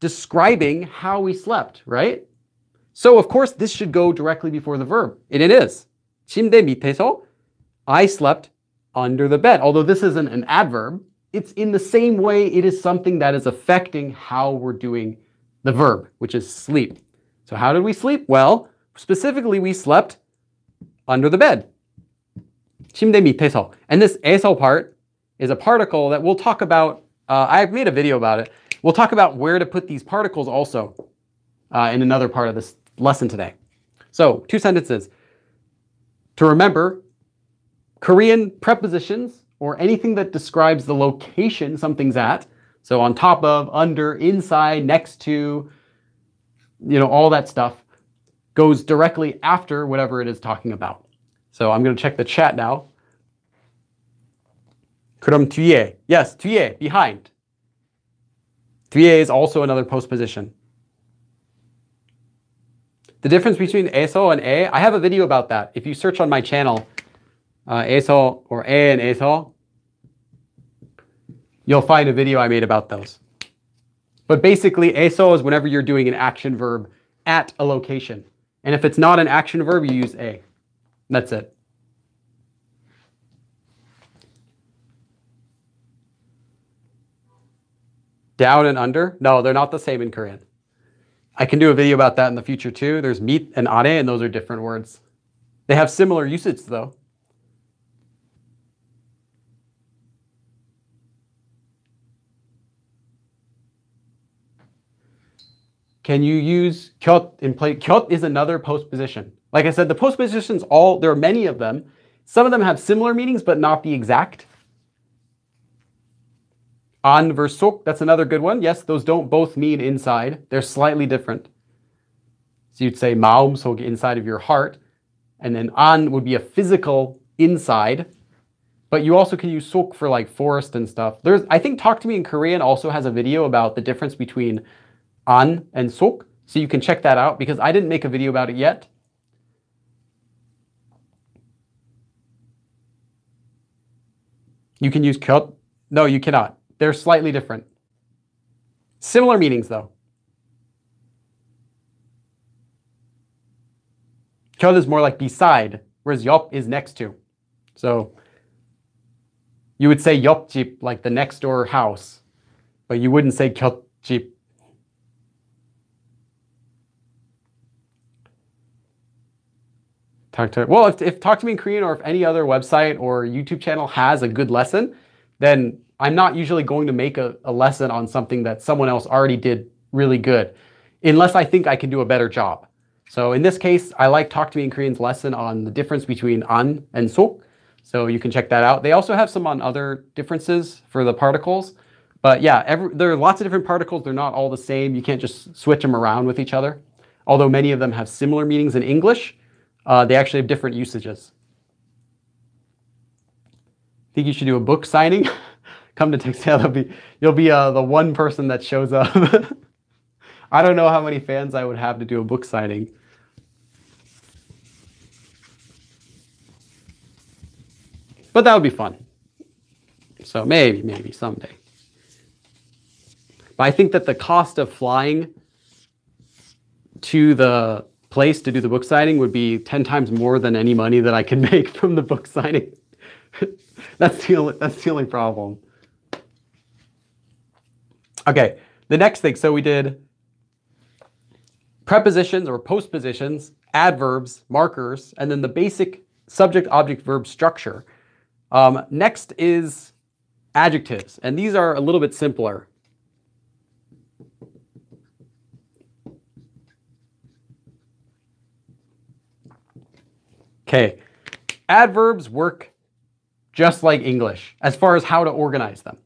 describing how we slept, right? So of course, this should go directly before the verb. And it is. 침대 밑에서, I slept under the bed. Although this isn't an adverb, it's in the same way it is something that is affecting how we're doing the verb, which is sleep. So how did we sleep? Well, specifically we slept under the bed. 침대 밑에서. And this 에서 part is a particle that we'll talk about. I've made a video about it. We'll talk about where to put these particles also in another part of this lesson today. So, two sentences. To remember, Korean prepositions, or anything that describes the location something's at, so on top of, under, inside, next to, all that stuff, goes directly after whatever it is talking about. So I'm going to check the chat now. 그럼 뒤에. Yes, 뒤에, behind. 뒤에 is also another postposition. The difference between 에서 and 에, I have a video about that. If you search on my channel, 에서 or 에 and 에서, you'll find a video I made about those. But basically, 에서 is whenever you're doing an action verb at a location. And if it's not an action verb, you use 에. That's it. Down and under? No, they're not the same in Korean. I can do a video about that in the future too. There's meet and are, and those are different words. They have similar usage though. Can you use 곁 in place? 곁 is another postposition. Like I said, the postpositions there are many of them. Some of them have similar meanings, but not the exact. An versus 속, that's another good one. Yes, those don't both mean inside. They're slightly different. So you'd say 마음속, inside of your heart. And then an would be a physical inside. But you also can use 속 for like forest and stuff. I think Talk to Me in Korean also has a video about the difference between an and 속. So you can check that out because I didn't make a video about it yet. You can use 곁. No, you cannot. They're slightly different. Similar meanings though. 곁 is more like beside, whereas 옆 is next to. So you would say 옆집, like the next door house, but you wouldn't say 곁집. Well, if Talk to Me in Korean or if any other website or YouTube channel has a good lesson, then I'm not usually going to make a lesson on something that someone else already did really good, unless I think I can do a better job. So in this case, I like Talk to Me in Korean's lesson on the difference between an and 속. So you can check that out. They also have some on other differences for the particles. But yeah, there are lots of different particles. They're not all the same. You can't just switch them around with each other. Although many of them have similar meanings in English, they actually have different usages. Think you should do a book signing? Come to Textile, you'll be the one person that shows up. I don't know how many fans I would have to do a book signing. But that would be fun. So maybe someday. But I think that the cost of flying to the place to do the book signing would be 10 times more than any money that I can make from the book signing. That's the only problem. Okay, the next thing. So we did prepositions or postpositions, adverbs, markers, and then the basic subject-object-verb structure. Next is adjectives, and these are a little bit simpler. Okay, adverbs work just like English as far as how to organize them.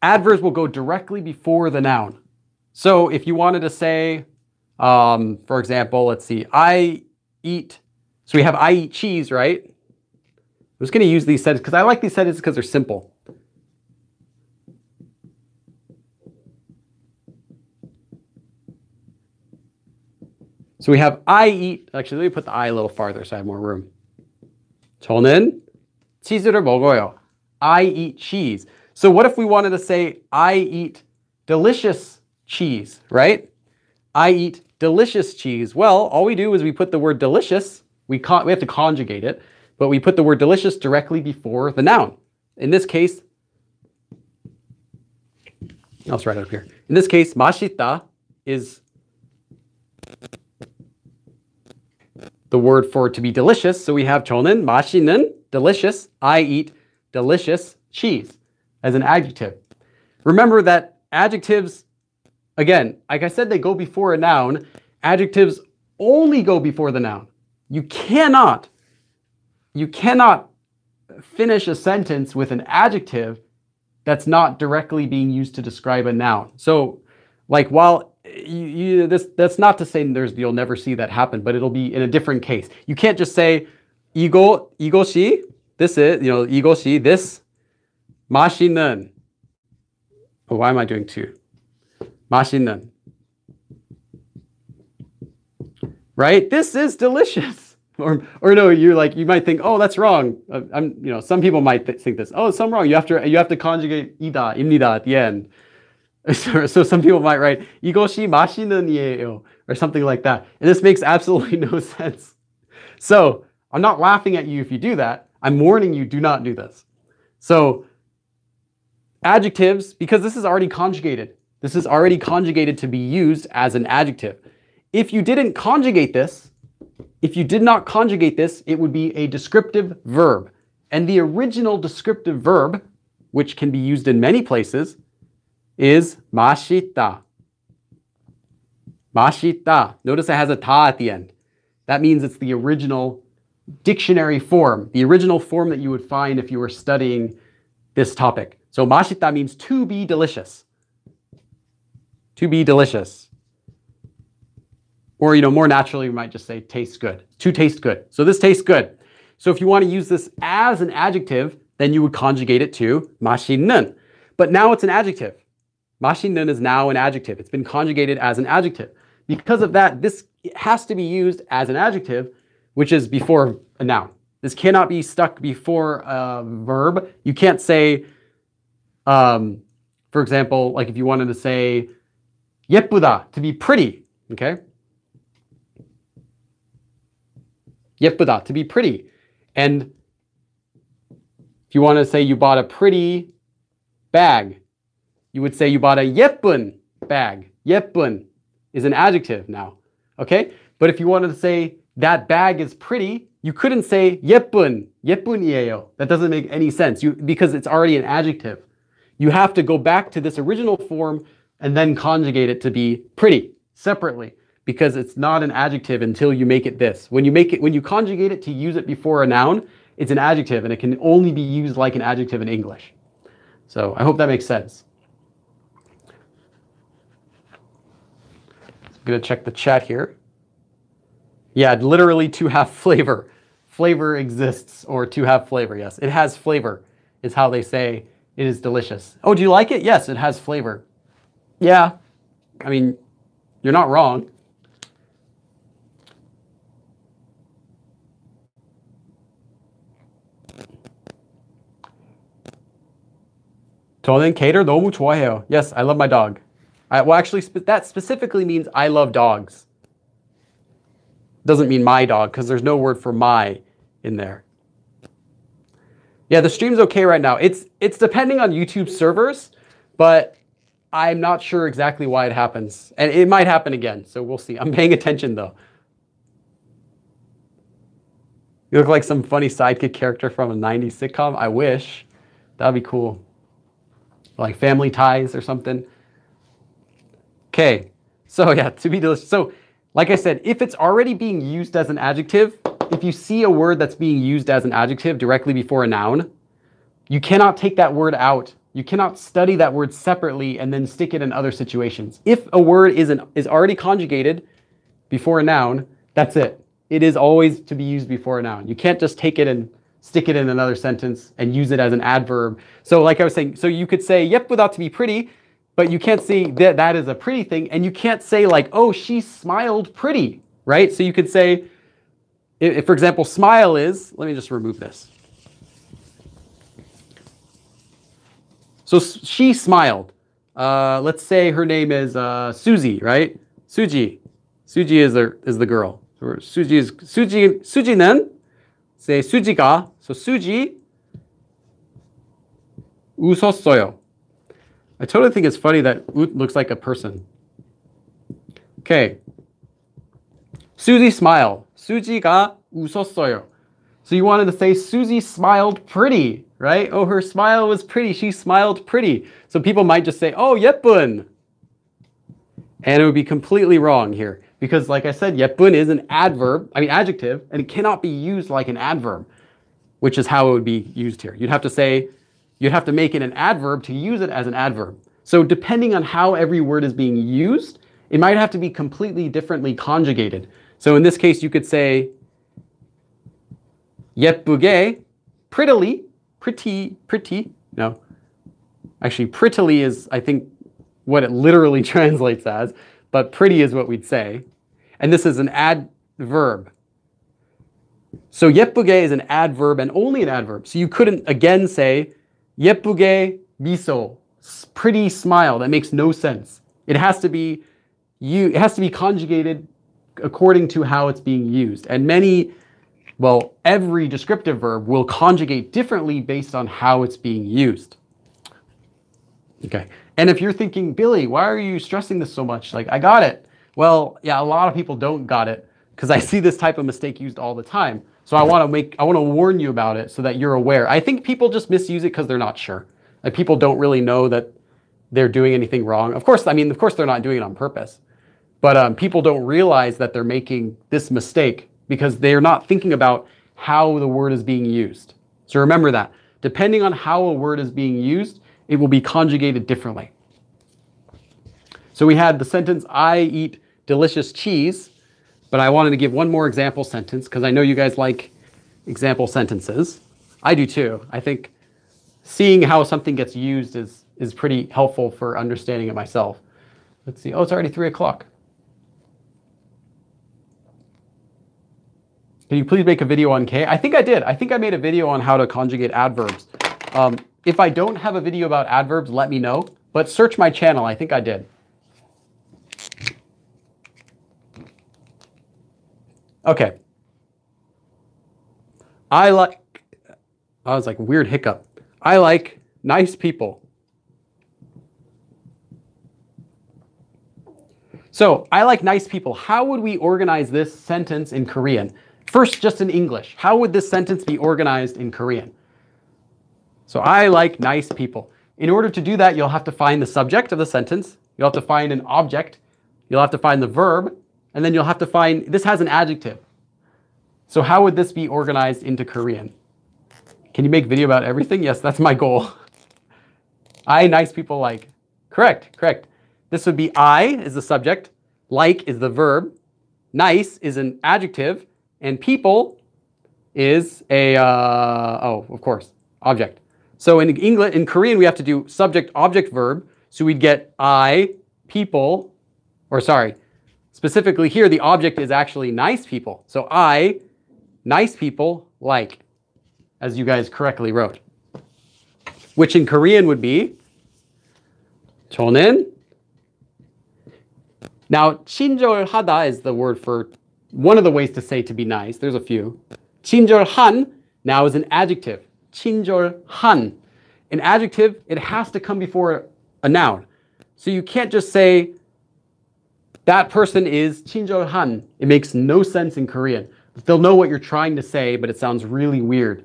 Adverbs will go directly before the noun. So if you wanted to say, for example, let's see, I eat, so we have I eat cheese, right? I'm just going to use these sentences because I like these sentences because they're simple. So we have I eat, actually let me put the I a little farther so I have more room. 저는 치즈를 먹어요. I eat cheese. So what if we wanted to say I eat delicious cheese, right? I eat delicious cheese. Well, all we do is we put the word delicious, we have to conjugate it, but we put the word delicious directly before the noun. In this case, I'll write it up here. In this case, 맛있다 is the word for to be delicious. So we have 저는 맛있는, delicious, I eat delicious cheese as an adjective. Remember that adjectives, again, like I said, they go before a noun. Adjectives only go before the noun. You cannot finish a sentence with an adjective that's not directly being used to describe a noun. So like while that's not to say you'll never see that happen, but it'll be in a different case. You can't just say 이것이, this is, 이것이, this, 맛있는. Oh, why am I doing two? 맛있는. Right? This is delicious. Or no, you might think, oh, that's wrong. Some people might think this. Oh, some wrong. You have to conjugate 이다, 입니다 at the end. So some people might write 이것이 맛있는이에요 or something like that. And this makes absolutely no sense. So I'm not laughing at you if you do that. I'm warning you, do not do this. So adjectives, because this is already conjugated. This is already conjugated to be used as an adjective. If you didn't conjugate this, if you did not conjugate this, it would be a descriptive verb. And the original descriptive verb, which can be used in many places, is 맛있다. 맛있다. Notice it has a ta at the end. That means it's the original dictionary form, the original form that you would find if you were studying this topic. So 맛있다 means to be delicious. To be delicious. Or, more naturally, we might just say tastes good. To taste good. So this tastes good. So if you want to use this as an adjective, then you would conjugate it to 맛있는. But now it's an adjective. 맛있는 is now an adjective. It's been conjugated as an adjective. Because of that, this has to be used as an adjective, which is before a noun. This cannot be stuck before a verb. You can't say, for example, like if you wanted to say 예쁘다, to be pretty, okay? 예쁘다, to be pretty. And if you want to say you bought a pretty bag, you would say you bought a 예쁜 bag. 예쁜 is an adjective now, okay? But if you wanted to say that bag is pretty, you couldn't say 예쁜, 예쁜이에요. That doesn't make any sense because it's already an adjective. You have to go back to this original form and then conjugate it to be pretty separately because it's not an adjective until you make it this. When you conjugate it to use it before a noun, it's an adjective and it can only be used like an adjective in English. So I hope that makes sense. I'm going to check the chat here. Yeah, literally to have flavor. Flavor exists, or to have flavor, yes. It has flavor is how they say it is delicious. Oh, do you like it? Yes, it has flavor. Yeah, I mean, you're not wrong. 저는 개를 너무 좋아해요. Yes, I love my dog. Well, actually, that specifically means I love dogs. Doesn't mean my dog, because there's no word for my in there. Yeah, the stream's okay right now. It's depending on YouTube servers, but I'm not sure exactly why it happens. And it might happen again, so we'll see. I'm paying attention, though. You look like some funny sidekick character from a 90s sitcom. I wish. That'd be cool. Like Family Ties or something. Okay, so yeah, to be delicious. So, like I said, if it's already being used as an adjective, if you see a word that's being used as an adjective directly before a noun, you cannot take that word out. You cannot study that word separately and then stick it in other situations. If a word is already conjugated before a noun, that's it. It is always to be used before a noun. You can't just take it and stick it in another sentence and use it as an adverb. So like I was saying, so you could say 예쁘다 to be pretty, but you can't say that that is a pretty thing, and you can't say like, oh, she smiled pretty, right? So you could say, if for example, smile is, let me just remove this. So she smiled. Let's say her name is Susie, right? Suji. Suji is the girl. So 수지는 say 수지가. So 수지 웃었어요. I totally think it's funny that ut looks like a person. Okay. Susie smiled. 수지가 웃었어요. So you wanted to say Susie smiled pretty, right? Oh, her smile was pretty. She smiled pretty. So people might just say, oh, 예쁜. And it would be completely wrong here. Because like I said, 예쁜 is an adjective, and it cannot be used like an adverb, which is how it would be used here. You'd have to make it an adverb to use it as an adverb. So depending on how every word is being used, it might have to be completely differently conjugated. So in this case, you could say 예쁘게, prettily, pretty, no. Actually, prettily is, I think, what it literally translates as, but pretty is what we'd say. And this is an adverb. So 예쁘게 is an adverb and only an adverb. So you couldn't again say 예쁘게 미소, pretty smile. That makes no sense. It has to be conjugated according to how it's being used. And every descriptive verb will conjugate differently based on how it's being used. Okay. And if you're thinking, Billy, why are you stressing this so much? Like, I got it. Well, yeah, a lot of people don't got it because I see this type of mistake used all the time. So I want to warn you about it so that you're aware. I think people just misuse it because they're not sure. Like, people don't really know that they're doing anything wrong. Of course, of course they're not doing it on purpose. But people don't realize that they're making this mistake because they're not thinking about how the word is being used. So remember that. Depending on how a word is being used, it will be conjugated differently. So we had the sentence, I eat delicious cheese, but I wanted to give one more example sentence because I know you guys like example sentences. I do too. I think seeing how something gets used is pretty helpful for understanding it myself. Let's see. Oh, it's already 3 o'clock. Can you please make a video on K? I think I did. I think I made a video on how to conjugate adverbs. If I don't have a video about adverbs, let me know. But search my channel. I think I did. Okay. I was like, weird hiccup. I like nice people. So, I like nice people. How would we organize this sentence in Korean? First, just in English. How would this sentence be organized in Korean? So, I like nice people. In order to do that, you'll have to find the subject of the sentence. You'll have to find an object. You'll have to find the verb. And then you'll have to find, this has an adjective. So how would this be organized into Korean? Can you make video about everything? Yes, that's my goal. I nice people like. Correct, correct. This would be I is the subject, like is the verb, nice is an adjective, and people is a, of course, object. So in English, in Korean, we have to do subject, object, verb. So we'd get I, people, or sorry, specifically here, the object is actually nice people. So I, nice people, like, as you guys correctly wrote. Which in Korean would be 저는. Now, 친절하다 is the word for one of the ways to say to be nice. There's a few. 친절한 now is an adjective. 친절한. An adjective, it has to come before a noun. So you can't just say that person is 친절한. It makes no sense in Korean. They'll know what you're trying to say, but it sounds really weird.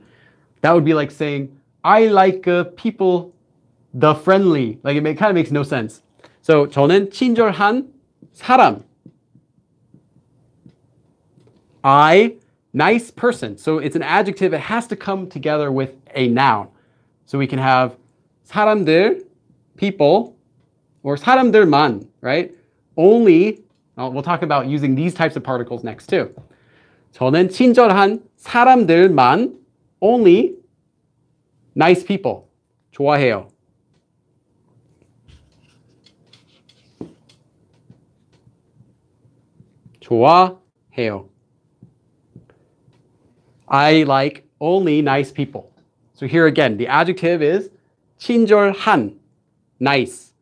That would be like saying, I like people, the friendly. Like it kind of makes no sense. So 저는 친절한 사람. I, nice person. So it's an adjective. It has to come together with a noun. So we can have 사람들, people, or 사람들만, right? Only, we'll talk about using these types of particles next too. 저는 친절한 사람들만, only nice people. 좋아해요. 좋아해요. I like only nice people. So here again, the adjective is 친절한, nice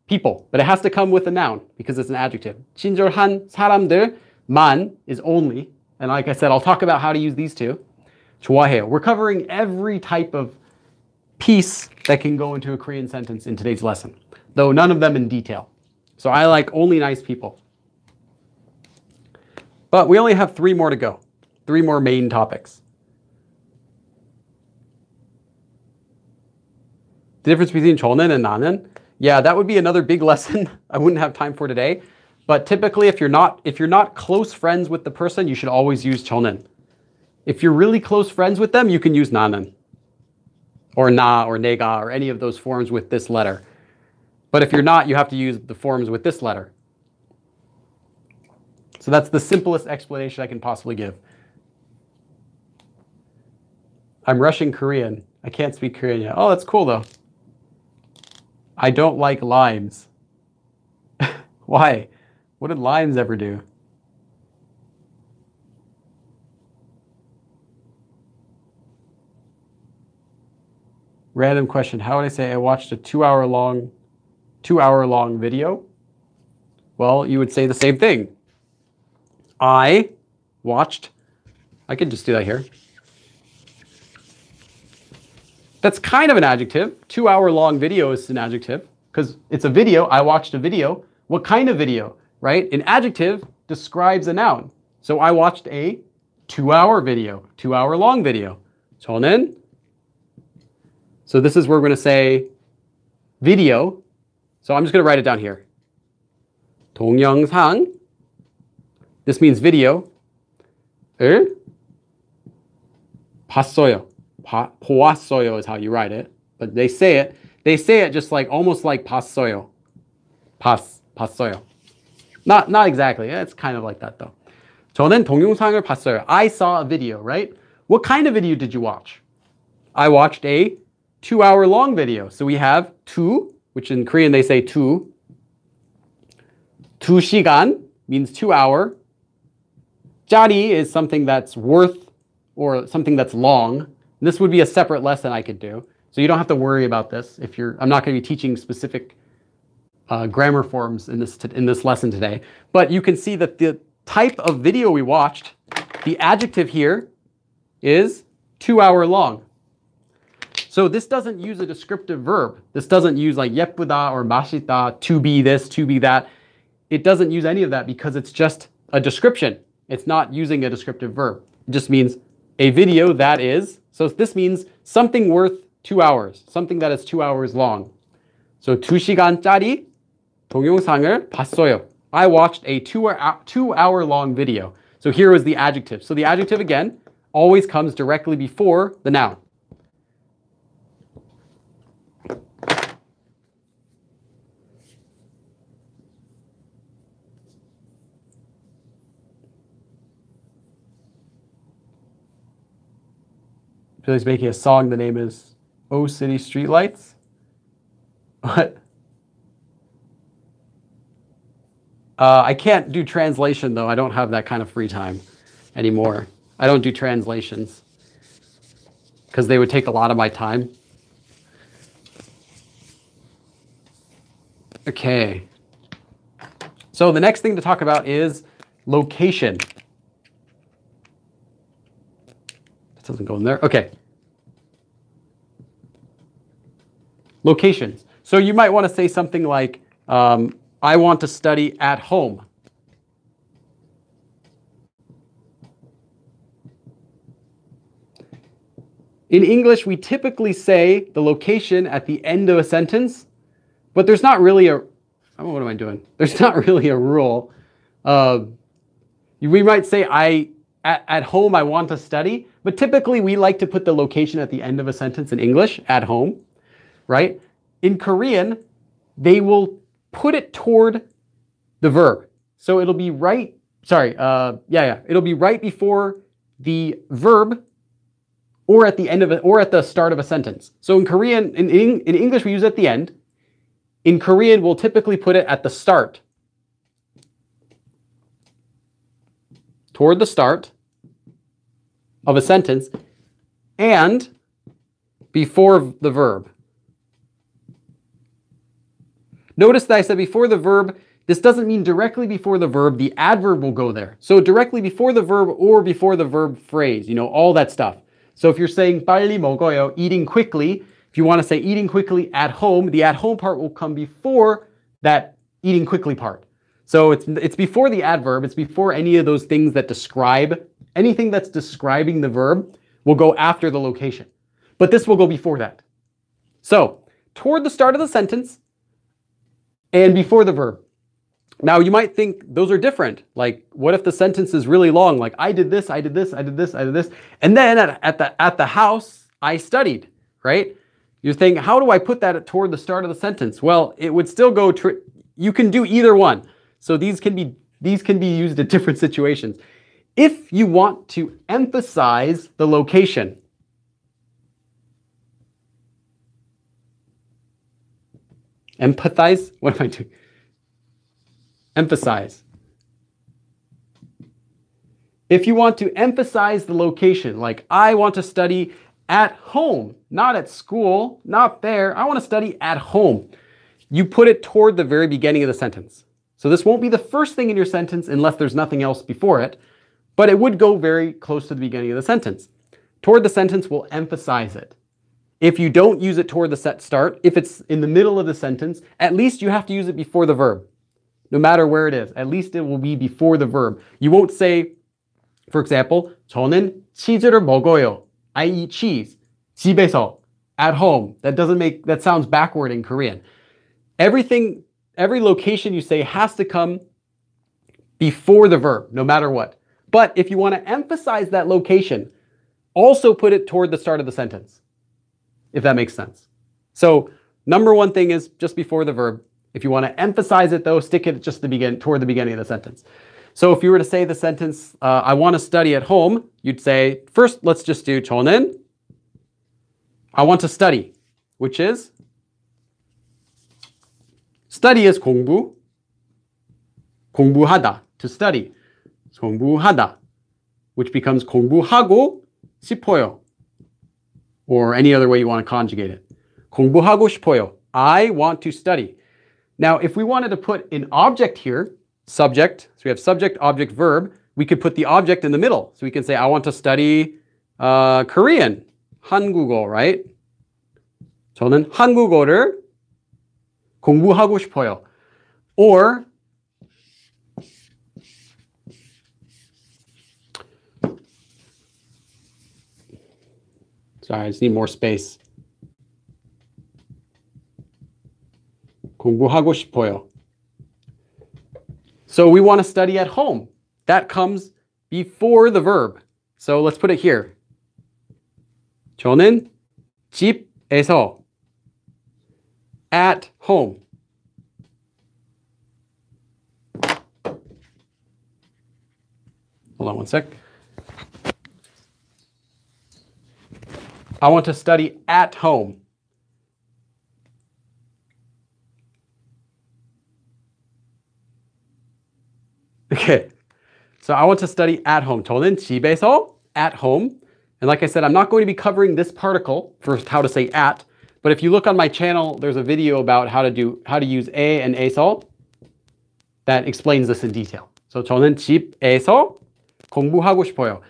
people. But it has to come with a noun because it's an adjective. 친절한 사람들만 is only. And like I said, I'll talk about how to use these two. 좋아해요. We're covering every type of piece that can go into a Korean sentence in today's lesson, though none of them in detail. So I like only nice people. But we only have 3 more to go. 3 more main topics. The difference between 저는 and 나는. Yeah, that would be another big lesson I wouldn't have time for today. But typically, if you're not close friends with the person, you should always use 저는. If you're really close friends with them, you can use 나는. Or 나 or 내가 or any of those forms with this letter. But if you're not, you have to use the forms with this letter. So that's the simplest explanation I can possibly give. I'm rushing Korean. I can't speak Korean yet. Oh, that's cool though. I don't like limes. Why? What did limes ever do? Random question. How would I say I watched a 2-hour long video? Well, you would say the same thing. I watched. I could just do that here. That's kind of an adjective. 2-hour long video is an adjective. because it's a video. I watched a video. What kind of video, right? An adjective describes a noun. So I watched a 2-hour video, 2-hour long video. 저는, so this is where we're going to say video. So I'm just going to write it down here. 동영상, this means video. 을 봤어요. 보았어요 is how you write it. But they say it just like, almost like 봤어요. 봤어요. Not exactly. It's kind of like that though. 저는 동영상을 봤어요. I saw a video, right? What kind of video did you watch? I watched a 2-hour long video. So we have two, which in Korean they say two. 2시간 means 2 hour. 짜리 is something that's worth or something that's long. This would be a separate lesson I could do. So you don't have to worry about this. I'm not going to be teaching specific grammar forms in this lesson today. But you can see that the type of video we watched, the adjective here is 2 hour long. So this doesn't use a descriptive verb. This doesn't use like 예쁘다 or 맛있다, to be this, to be that. It doesn't use any of that because it's just a description. It's not using a descriptive verb. It just means a video that is, so this means something worth 2 hours, something that is 2 hours long. So 2시간짜리 동영상을 봤어요. I watched a 2-hour long video. So here was the adjective. So the adjective again always comes directly before the noun. Billy's making a song. The name is Oh City Streetlights. What? I can't do translation though. I don't have that kind of free time anymore. I don't do translations because they would take a lot of my time. Okay. So the next thing to talk about is location. That doesn't go in there. Okay. Locations. So you might want to say something like, I want to study at home. In English, we typically say the location at the end of a sentence, but there's not really a, oh, what am I doing? There's not really a rule. We might say, at home, I want to study, but typically we like to put the location at the end of a sentence in English, at home, right? In Korean, they will put it toward the verb. So it'll be right, it'll be right before the verb or at the end of it, or at the start of a sentence. So in Korean, in English, we use it at the end. In Korean, we'll typically put it at the start. Toward the start of a sentence and before the verb. Notice that I said before the verb. This doesn't mean directly before the verb. The adverb will go there. So directly before the verb or before the verb phrase, all that stuff. So if you're saying 빨리 먹어요, eating quickly, if you want to say eating quickly at home, the at home part will come before that eating quickly part. So it's before the adverb. It's before any of those things that describe, anything that's describing the verb will go after the location. But this will go before that. So toward the start of the sentence, and before the verb. Now you might think those are different. Like, what if the sentence is really long? Like, I did this, I did this, I did this, I did this. And then at the house, I studied, right? You're thinking, how do I put that toward the start of the sentence? Well, it would still go, you can do either one. So these can be used at different situations. If you want to emphasize the location, empathize? What am I doing? Emphasize. If you want to emphasize the location, like I want to study at home, not at school, not there. I want to study at home. You put it toward the very beginning of the sentence. So this won't be the first thing in your sentence unless there's nothing else before it, but it would go very close to the beginning of the sentence. Toward the sentence will emphasize it. If you don't use it toward the set start, if it's in the middle of the sentence, at least you have to use it before the verb. No matter where it is, at least it will be before the verb. You won't say, for example, 저는 치즈를 먹어요. I eat cheese. 집에서, at home. That sounds backward in Korean. Every location you say has to come before the verb, no matter what. But if you want to emphasize that location, also put it toward the start of the sentence, if that makes sense. So number one thing is just before the verb. If you want to emphasize it though, stick it just toward the beginning of the sentence. So if you were to say the sentence, I want to study at home, you'd say, first let's just do 저는 I want to study, which is, study is 공부, 공부하다, to study. 공부하다, which becomes 공부하고 싶어요, or any other way you want to conjugate it. 공부하고 싶어요. I want to study. Now, if we wanted to put an object here, subject, so we have subject, object, verb, we could put the object in the middle. So we can say, I want to study Korean, 한국어, right? 저는 한국어를 공부하고 싶어요. Or, sorry, I just need more space. 공부하고 싶어요. So we want to study at home. That comes before the verb. So let's put it here. 저는 집에서, at home. Hold on one sec. I want to study at home. Okay, so I want to study at home. 저는 집에서, at home. And like I said, I'm not going to be covering this particle for how to say at, but if you look on my channel, there's a video about how to use 에 and 에서 that explains this in detail. So 저는 집에서 공부하고 싶어요.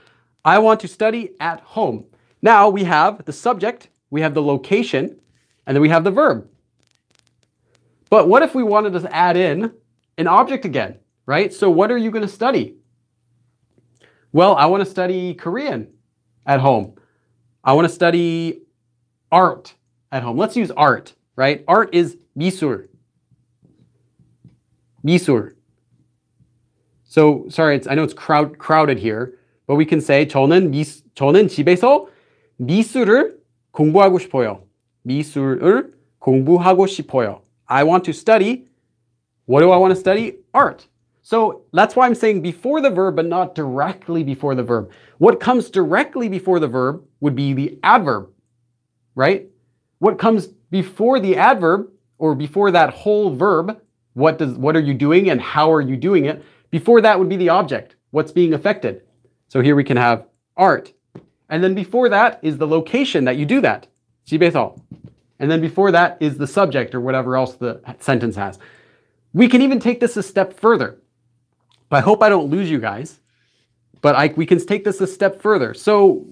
I want to study at home. Now we have the subject, we have the location, and then we have the verb. But what if we wanted to add in an object again, right? So what are you going to study? Well, I want to study Korean at home. I want to study art at home. Let's use art, right? Art is 미술. 미술. So, sorry, I know it's crowded here, but we can say 저는 집에서 미술을 공부하고 싶어요. 미술을 공부하고 싶어요. I want to study, what do I want to study? Art. So that's why I'm saying before the verb, but not directly before the verb. What comes directly before the verb would be the adverb, right? What comes before the adverb, or before that whole verb, what are you doing and how are you doing it? Before that would be the object, what's being affected. So here we can have art. And then before that is the location that you do that, 집에서. And then before that is the subject or whatever else the sentence has. We can even take this a step further. I hope I don't lose you guys, but we can take this a step further. So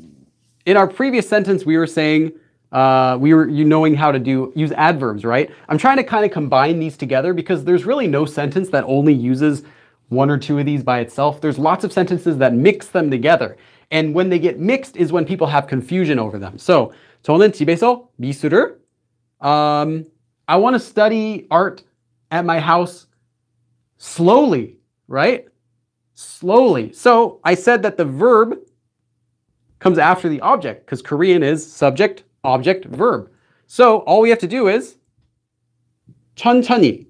in our previous sentence, we were saying, knowing how to use adverbs, right? I'm trying to kind of combine these together because there's really no sentence that only uses one or two of these by itself. There's lots of sentences that mix them together. And when they get mixed is when people have confusion over them. So 저는 집에서 미술을, I want to study art at my house slowly, right? Slowly. So I said that the verb comes after the object because Korean is subject, object, verb. So all we have to do is 천천히,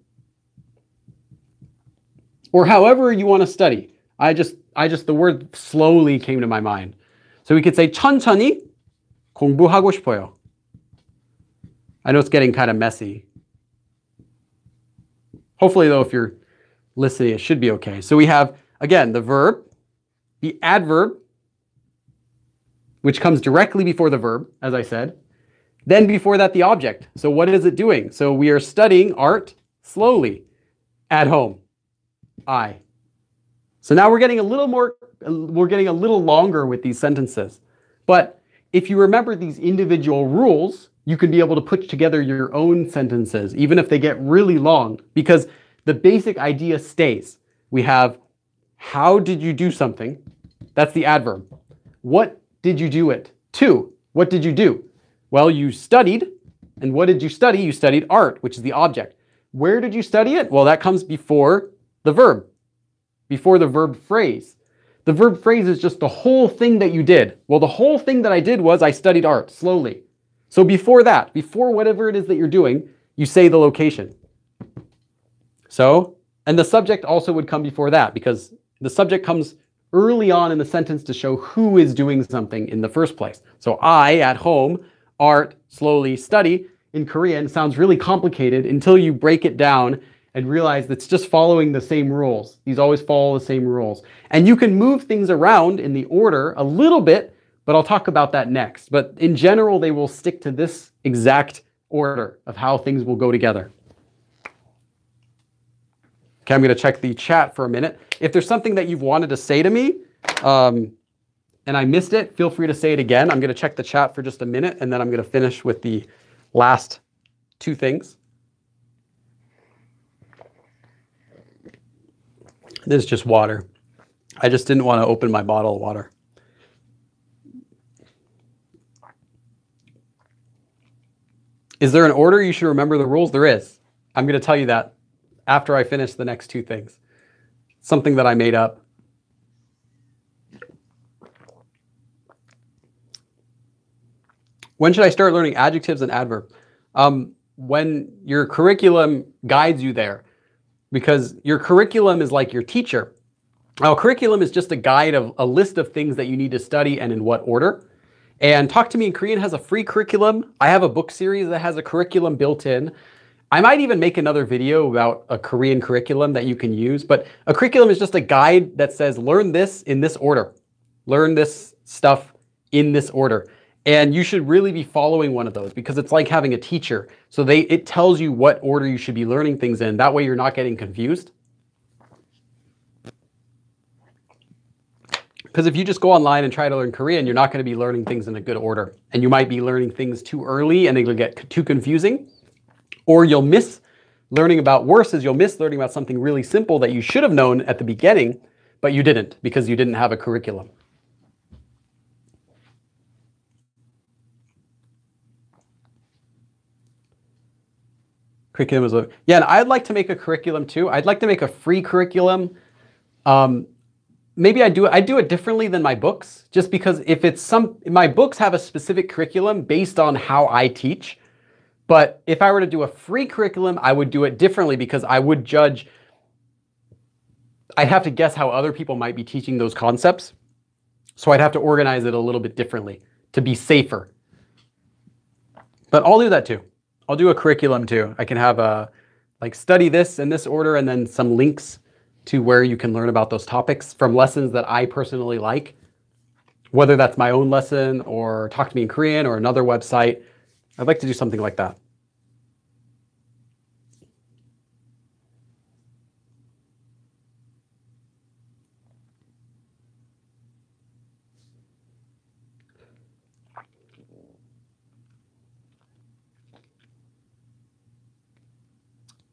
or however you want to study. The word slowly came to my mind. So we could say 천천히 공부하고 싶어요. I know it's getting kind of messy. Hopefully though, if you're listening, it should be okay. So we have, again, the verb, the adverb, which comes directly before the verb, as I said. Then before that, the object. So what is it doing? So we are studying art slowly at home. I. So now we're getting a little longer with these sentences. But if you remember these individual rules, you can be able to put together your own sentences, even if they get really long, because the basic idea stays. We have, how did you do something? That's the adverb. What did you do it to? What did you do? Well, you studied. And what did you study? You studied art, which is the object. Where did you study it? Well, that comes before the verb, before the verb phrase. The verb phrase is just the whole thing that you did. Well, the whole thing that I did was I studied art slowly. So before that, before whatever it is that you're doing, you say the location. So, and the subject also would come before that, because the subject comes early on in the sentence to show who is doing something in the first place. So I, at home, art, slowly, study, in Korean sounds really complicated until you break it down and realize that's just following the same rules. These always follow the same rules. And you can move things around in the order a little bit, but I'll talk about that next. But in general, they will stick to this exact order of how things will go together. Okay, I'm going to check the chat for a minute. If there's something that you've wanted to say to me, and I missed it, feel free to say it again. I'm going to check the chat for just a minute, and then I'm going to finish with the last two things. This is just water. I just didn't want to open my bottle of water. Is there an order you should remember the rules? There is. I'm going to tell you that after I finish the next two things. Something that I made up. When should I start learning adjectives and adverbs? When your curriculum guides you there, because your curriculum is like your teacher. Now, curriculum is just a guide of a list of things that you need to study and in what order. And Talk to Me in Korean has a free curriculum. I have a book series that has a curriculum built in. I might even make another video about a Korean curriculum that you can use, but a curriculum is just a guide that says, learn this in this order. Learn this stuff in this order. And you should really be following one of those, because it's like having a teacher. So it tells you what order you should be learning things in. That way you're not getting confused. Because if you just go online and try to learn Korean, you're not going to be learning things in a good order. And you might be learning things too early and it'll get too confusing. Or you'll miss learning about, worse is you'll miss learning about something really simple that you should have known at the beginning, but you didn't because you didn't have a curriculum. Curriculum is a, yeah, and I'd like to make a curriculum too. I'd like to make a free curriculum. Maybe I do it differently than my books, just because if it's my books have a specific curriculum based on how I teach. But if I were to do a free curriculum, I would do it differently, because I would judge, I'd have to guess how other people might be teaching those concepts. So I'd have to organize it a little bit differently to be safer. But I'll do that too. I'll do a curriculum too. I can have like study this in this order, and then some links to where you can learn about those topics from lessons that I personally like, whether that's my own lesson or Talk to Me in Korean or another website. I'd like to do something like that.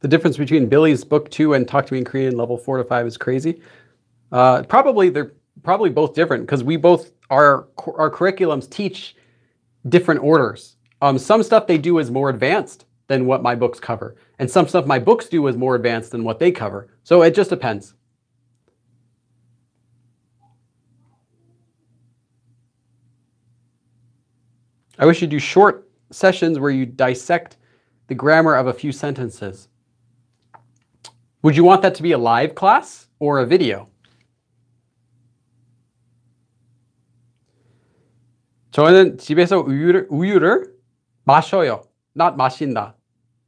The difference between Billy's book 2 and Talk to Me in Korean level 4 to 5 is crazy. They're probably both different, because our curriculums teach different orders. Some stuff they do is more advanced than what my books cover, and some stuff my books do is more advanced than what they cover. So it just depends. I wish you do short sessions where you dissect the grammar of a few sentences. Would you want that to be a live class or a video? 저는 집에서 우유를 마셔요. Not 마신다.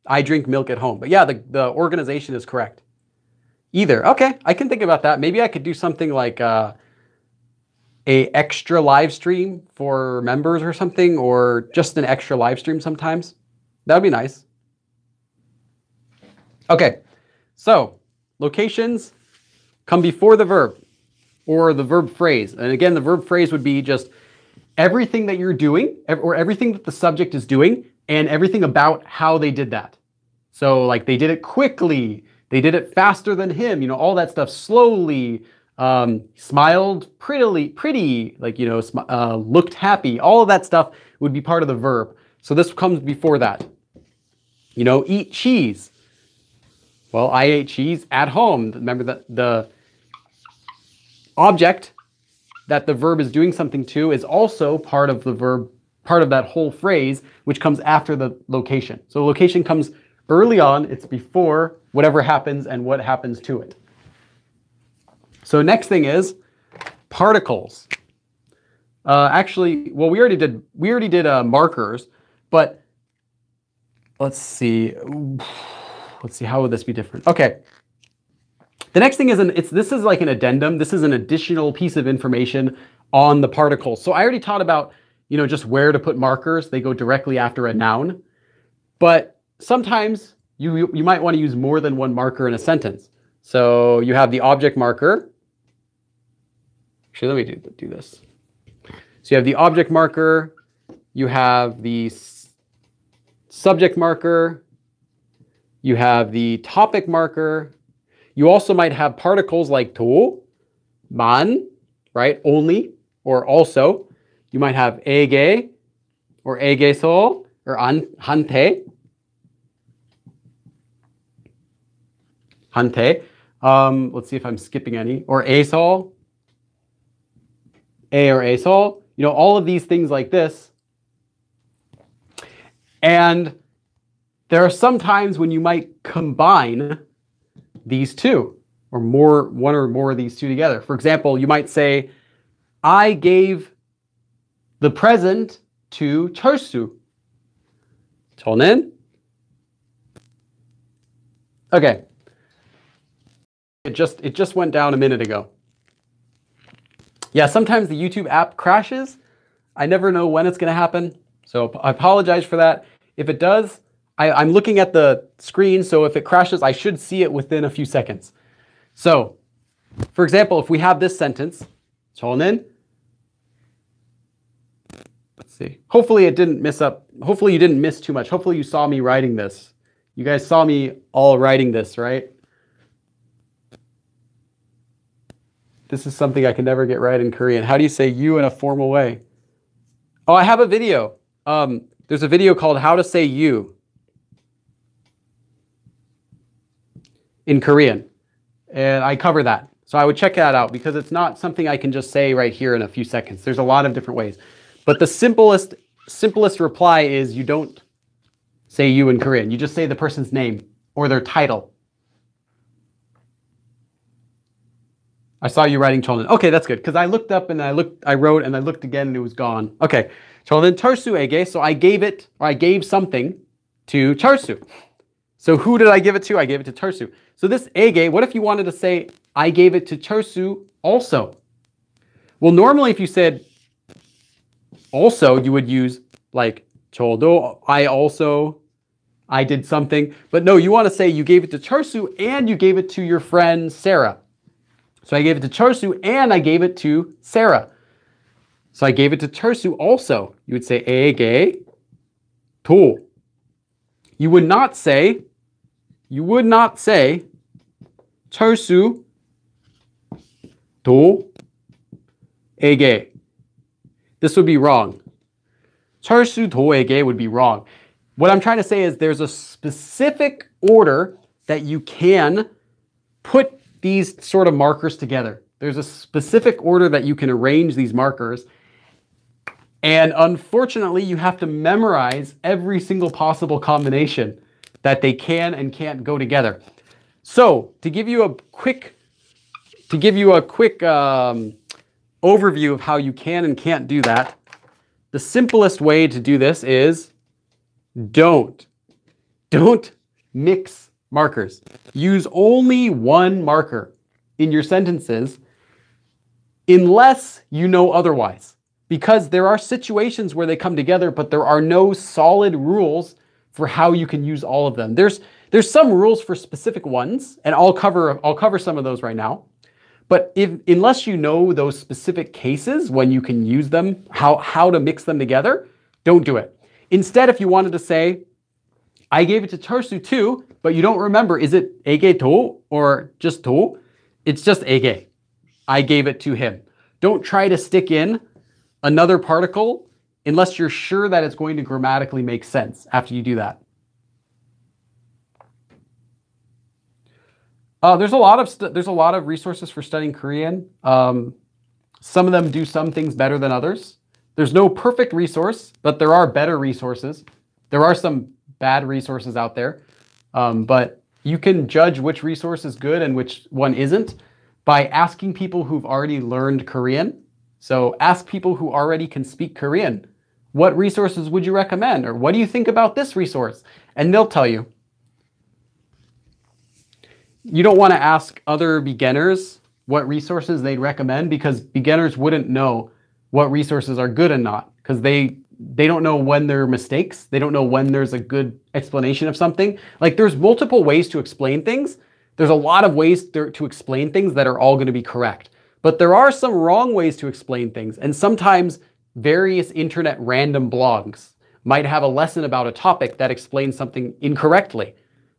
I drink milk at home. But yeah, the organization is correct. Either. Okay, I can think about that. Maybe I could do something like a extra live stream for members or something, or just an extra live stream sometimes. That would be nice. Okay, so locations come before the verb or the verb phrase. And again, the verb phrase would be just everything that you're doing, or everything that the subject is doing and everything about how they did that. So like they did it quickly, they did it faster than him, you know, all that stuff, slowly, smiled pretty, like, you know, looked happy. All of that stuff would be part of the verb. So this comes before that. You know, eat cheese. Well, I ate cheese at home. Remember that the object that the verb is doing something to is also part of the verb, part of that whole phrase, which comes after the location. So location comes early on, it's before whatever happens and what happens to it. So next thing is particles. Actually, well, we already did markers, but let's see. How would this be different? Okay. The next thing is this is like an addendum. This is an additional piece of information on the particles. So I already taught about, you know, just where to put markers. They go directly after a noun. But sometimes you might want to use more than one marker in a sentence. So you have the object marker. Actually, let me do this. So you have the object marker, you have the subject marker, you have the topic marker. You also might have particles like to, man, right? Only or also. You might have ege or egeso or hante. Hante. Let's see if I'm skipping any. Or asol. A or asol. You know, all of these things like this. And there are some times when you might combine these two or one or more of these two together. For example, you might say, I gave the present to 철수. 저는. Okay. It just went down a minute ago. Yeah, sometimes the YouTube app crashes. I never know when it's going to happen. So I apologize for that. If it does, I'm looking at the screen, so if it crashes, I should see it within a few seconds. So, for example, if we have this sentence, 저는, let's see. Hopefully it didn't miss up. Hopefully you didn't miss too much. Hopefully you saw me writing this. You guys saw me all writing this, right? This is something I can never get right in Korean. How do you say you in a formal way? Oh, I have a video. There's a video called How to Say You in Korean. And I cover that. So I would check that out because it's not something I can just say right here in a few seconds. There's a lot of different ways. But the simplest reply is you don't say you in Korean. You just say the person's name or their title. I saw you writing 저는. Okay, that's good. Because I looked up and I wrote and I looked again and it was gone. Okay. 저는 철수에게, so I gave something to 철수. So who did I give it to? I gave it to 철수. So this 에게, what if you wanted to say, I gave it to 철수 also? Well, normally if you said also, you would use like 저도, I did something. But no, you want to say you gave it to 철수 and you gave it to your friend Sarah. So I gave it to 철수 and I gave it to Sarah. So I gave it to 철수 also. You would say 에게 도. You would not say 철수 도에게. This would be wrong. 철수 도에게 would be wrong. What I'm trying to say is there's a specific order that you can put these sort of markers together. There's a specific order that you can arrange these markers. And unfortunately, you have to memorize every single possible combination that they can and can't go together. So to give you a quick overview of how you can and can't do that, the simplest way to do this is don't mix markers. Use only one marker in your sentences unless you know otherwise. Because there are situations where they come together, but there are no solid rules for how you can use all of them. There's some rules for specific ones, and I'll cover some of those right now. But unless you know those specific cases when you can use them, how to mix them together, don't do it. Instead, if you wanted to say, I gave it to Charsu too, but you don't remember, is it ege to or just to? It's just ege. I gave it to him. Don't try to stick in another particle unless you're sure that it's going to grammatically make sense after you do that. There's a lot of resources for studying Korean. Some of them do some things better than others. There's no perfect resource, but there are better resources. There are some bad resources out there, but you can judge which resource is good and which one isn't by asking people who've already learned Korean. So ask people who already can speak Korean, what resources would you recommend? Or what do you think about this resource? And they'll tell you. You don't want to ask other beginners what resources they'd recommend because beginners wouldn't know what resources are good and not because they don't know when there are mistakes. They don't know when there's a good explanation of something. Like there's multiple ways to explain things. There's a lot of ways to explain things that are all going to be correct. But there are some wrong ways to explain things. And sometimes various internet random blogs might have a lesson about a topic that explains something incorrectly.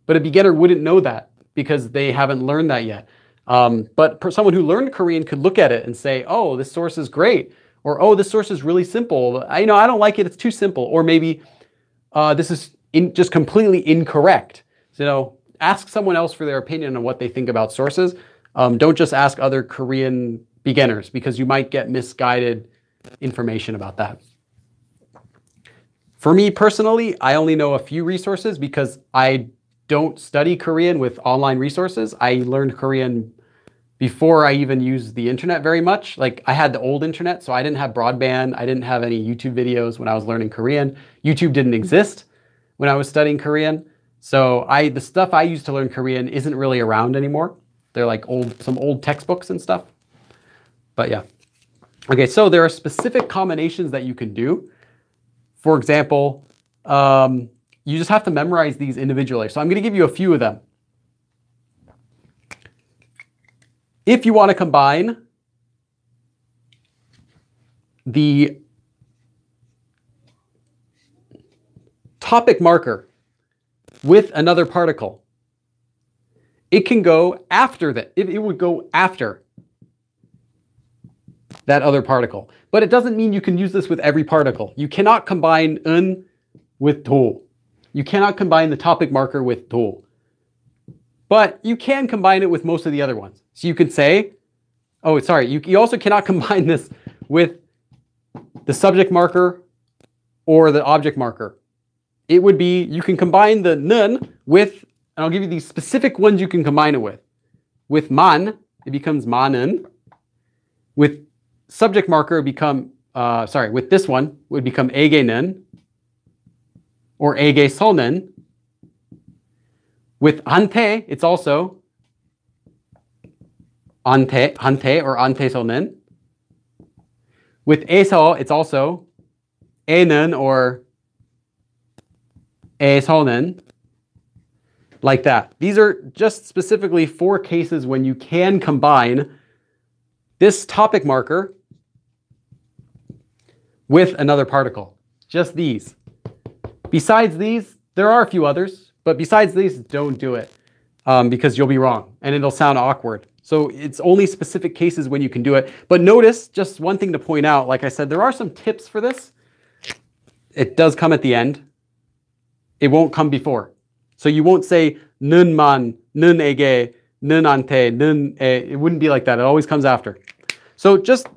But a beginner wouldn't know that because they haven't learned that yet. But someone who learned Korean could look at it and say, oh, this source is great. Or, oh, this source is really simple. I don't like it. It's too simple. Or maybe this is just completely incorrect. So, ask someone else for their opinion on what they think about sources. Don't just ask other Korean beginners because you might get misguided information about that. For me personally, I only know a few resources because I don't study Korean with online resources. I learned Korean before I even used the internet very much. Like I had the old internet, so I didn't have broadband. I didn't have any YouTube videos when I was learning Korean. YouTube didn't exist when I was studying Korean. So the stuff I used to learn Korean isn't really around anymore. They're like some old textbooks and stuff. But yeah. Okay, so there are specific combinations that you can do. For example, you just have to memorize these individually. So I'm going to give you a few of them. If you want to combine the topic marker with another particle, it can go after that. It would go after that other particle. But it doesn't mean you can use this with every particle. You cannot combine un with to. You cannot combine the topic marker with to. But you can combine it with most of the other ones. So you could say, oh, sorry, you also cannot combine this with the subject marker or the object marker. It would be, you can combine the nun with, and I'll give you these specific ones you can combine it with. With man, it becomes manen. With subject marker, it become, with this one, it would become ege는 or ege서는. With ante, it's also ante or ante서는. With 에서, it's also 에는 or 에서는. Like that. These are just specifically 4 cases when you can combine this topic marker with another particle. Just these. Besides these, there are a few others, but besides these, don't do it because you'll be wrong and it'll sound awkward. So it's only specific cases when you can do it. But notice, just one thing to point out, like I said, there are some tips for this. It does come at the end. It won't come before. So you won't say nun man, nun ege, nun ante, nun e. It wouldn't be like that. It always comes after. So just,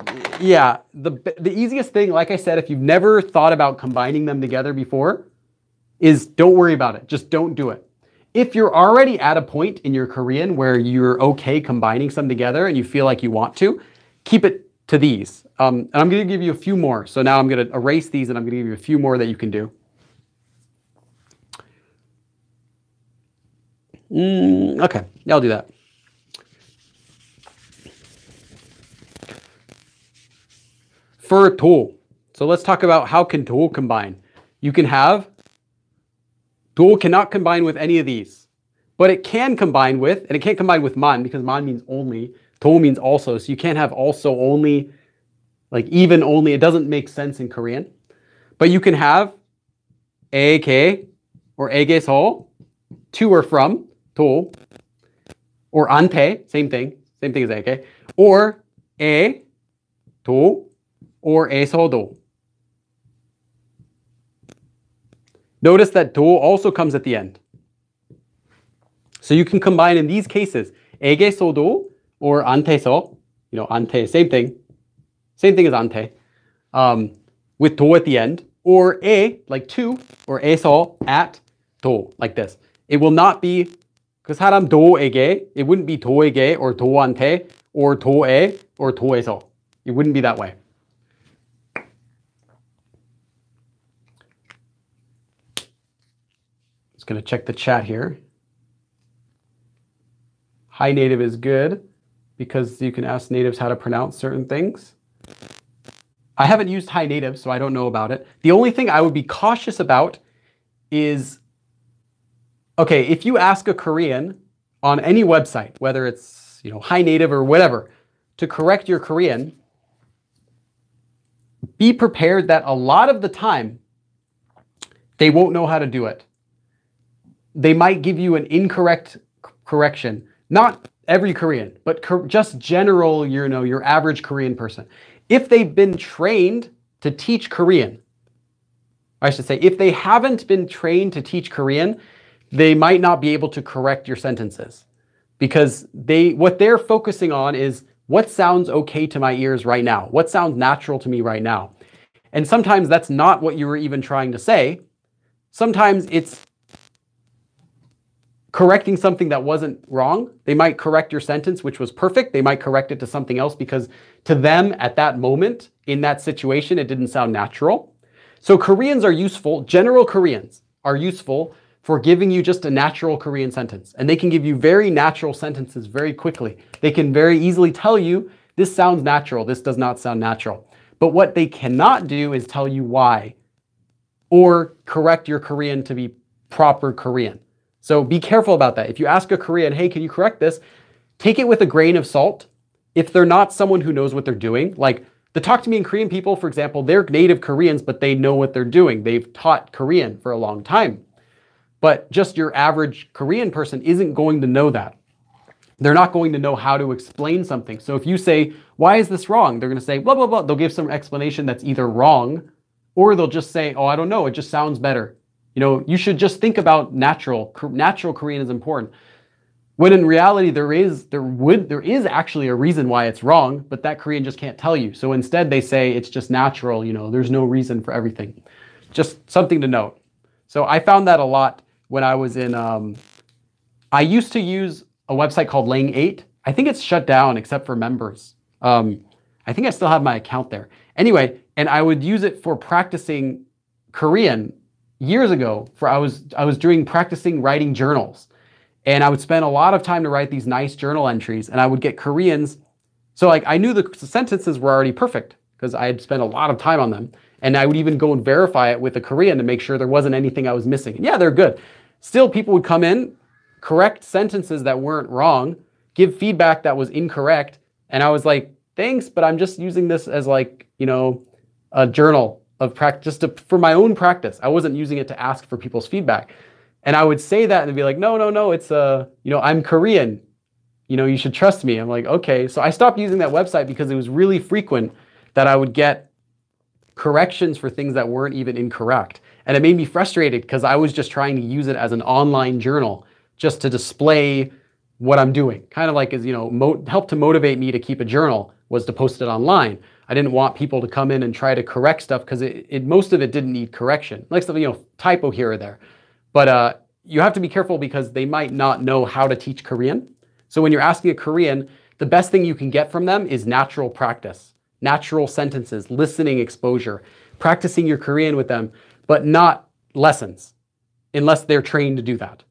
yeah, the easiest thing, like I said, if you've never thought about combining them together before, is don't worry about it. Just don't do it. If you're already at a point in your Korean where you're okay combining some together and you feel like you want to, keep it to these. And I'm going to give you a few more. So now I'm going to erase these and I'm going to give you a few more that you can do. Okay, yeah, I'll do that. For to, so let's talk about how can to combine. You can have, to cannot combine with any of these, but it can combine with, and it can't combine with man because man means only, to means also, so you can't have also only, like even only, it doesn't make sense in Korean. But you can have 에게 or 에게서, to or from, 도, or 안테, same thing as 에게, or 에, 도, or 에서도. Notice that do also comes at the end. So you can combine in these cases, 에게서도 or 안테서, 안테, same thing as 안테, with do at the end, or 에, like to, or 에서, at, 도, like this. It will not be, 그 사람 도에게, it wouldn't be 도에게 or 도한테 or 도에 or 도에서. It wouldn't be that way. Just going to check the chat here. Hi native is good because you can ask natives how to pronounce certain things. I haven't used Hi native, so I don't know about it. The only thing I would be cautious about is, okay, if you ask a Korean on any website, whether it's, Hi native or whatever, to correct your Korean, be prepared that a lot of the time they won't know how to do it. They might give you an incorrect correction. Not every Korean, but just general, your average Korean person. If they've been trained to teach Korean, I should say, if they haven't been trained to teach Korean, they might not be able to correct your sentences. Because what they're focusing on is what sounds okay to my ears right now? What sounds natural to me right now? And sometimes that's not what you were even trying to say. Sometimes it's correcting something that wasn't wrong. They might correct your sentence, which was perfect. They might correct it to something else because to them at that moment, in that situation, it didn't sound natural. So Koreans are useful, general Koreans are useful for giving you just a natural Korean sentence. And they can give you very natural sentences very quickly. They can very easily tell you, this sounds natural, this does not sound natural. But what they cannot do is tell you why or correct your Korean to be proper Korean. So be careful about that. If you ask a Korean, hey, can you correct this? Take it with a grain of salt. If they're not someone who knows what they're doing, like the Talk to Me in Korean people, for example, they're native Koreans, but they know what they're doing. They've taught Korean for a long time. But just your average Korean person isn't going to know that. They're not going to know how to explain something. So if you say, why is this wrong? They're going to say, blah, blah, blah. They'll give some explanation that's either wrong, or they'll just say, oh, I don't know. It just sounds better. You should just think about natural. Natural Korean is important. When in reality, there is actually a reason why it's wrong, but that Korean just can't tell you. So instead they say it's just natural, there's no reason for everything. Just something to note. So I found that a lot when I was in, I used to use a website called Lang 8. I think it's shut down except for members. I think I still have my account there. Anyway, and I would use it for practicing Korean years ago. I was practicing writing journals. And I would spend a lot of time to write these nice journal entries, and I would get Koreans. So I knew the sentences were already perfect because I had spent a lot of time on them. And I would even go and verify it with a Korean to make sure there wasn't anything I was missing. And yeah, they're good. Still, people would come in, correct sentences that weren't wrong, give feedback that was incorrect. And I was like, thanks, but I'm just using this as a journal of practice, for my own practice. I wasn't using it to ask for people's feedback. And I would say that and they'd be like, no, it's, I'm Korean. You should trust me. I'm like, okay. So I stopped using that website because it was really frequent that I would get corrections for things that weren't even incorrect. And it made me frustrated because I was just trying to use it as an online journal just to display what I'm doing. Kind of like as, help to motivate me to keep a journal was to post it online. I didn't want people to come in and try to correct stuff because most of it didn't need correction. Like stuff, typo here or there. But you have to be careful because they might not know how to teach Korean. So when you're asking a Korean, the best thing you can get from them is natural practice, natural sentences, listening exposure, practicing your Korean with them, but not lessons, unless they're trained to do that.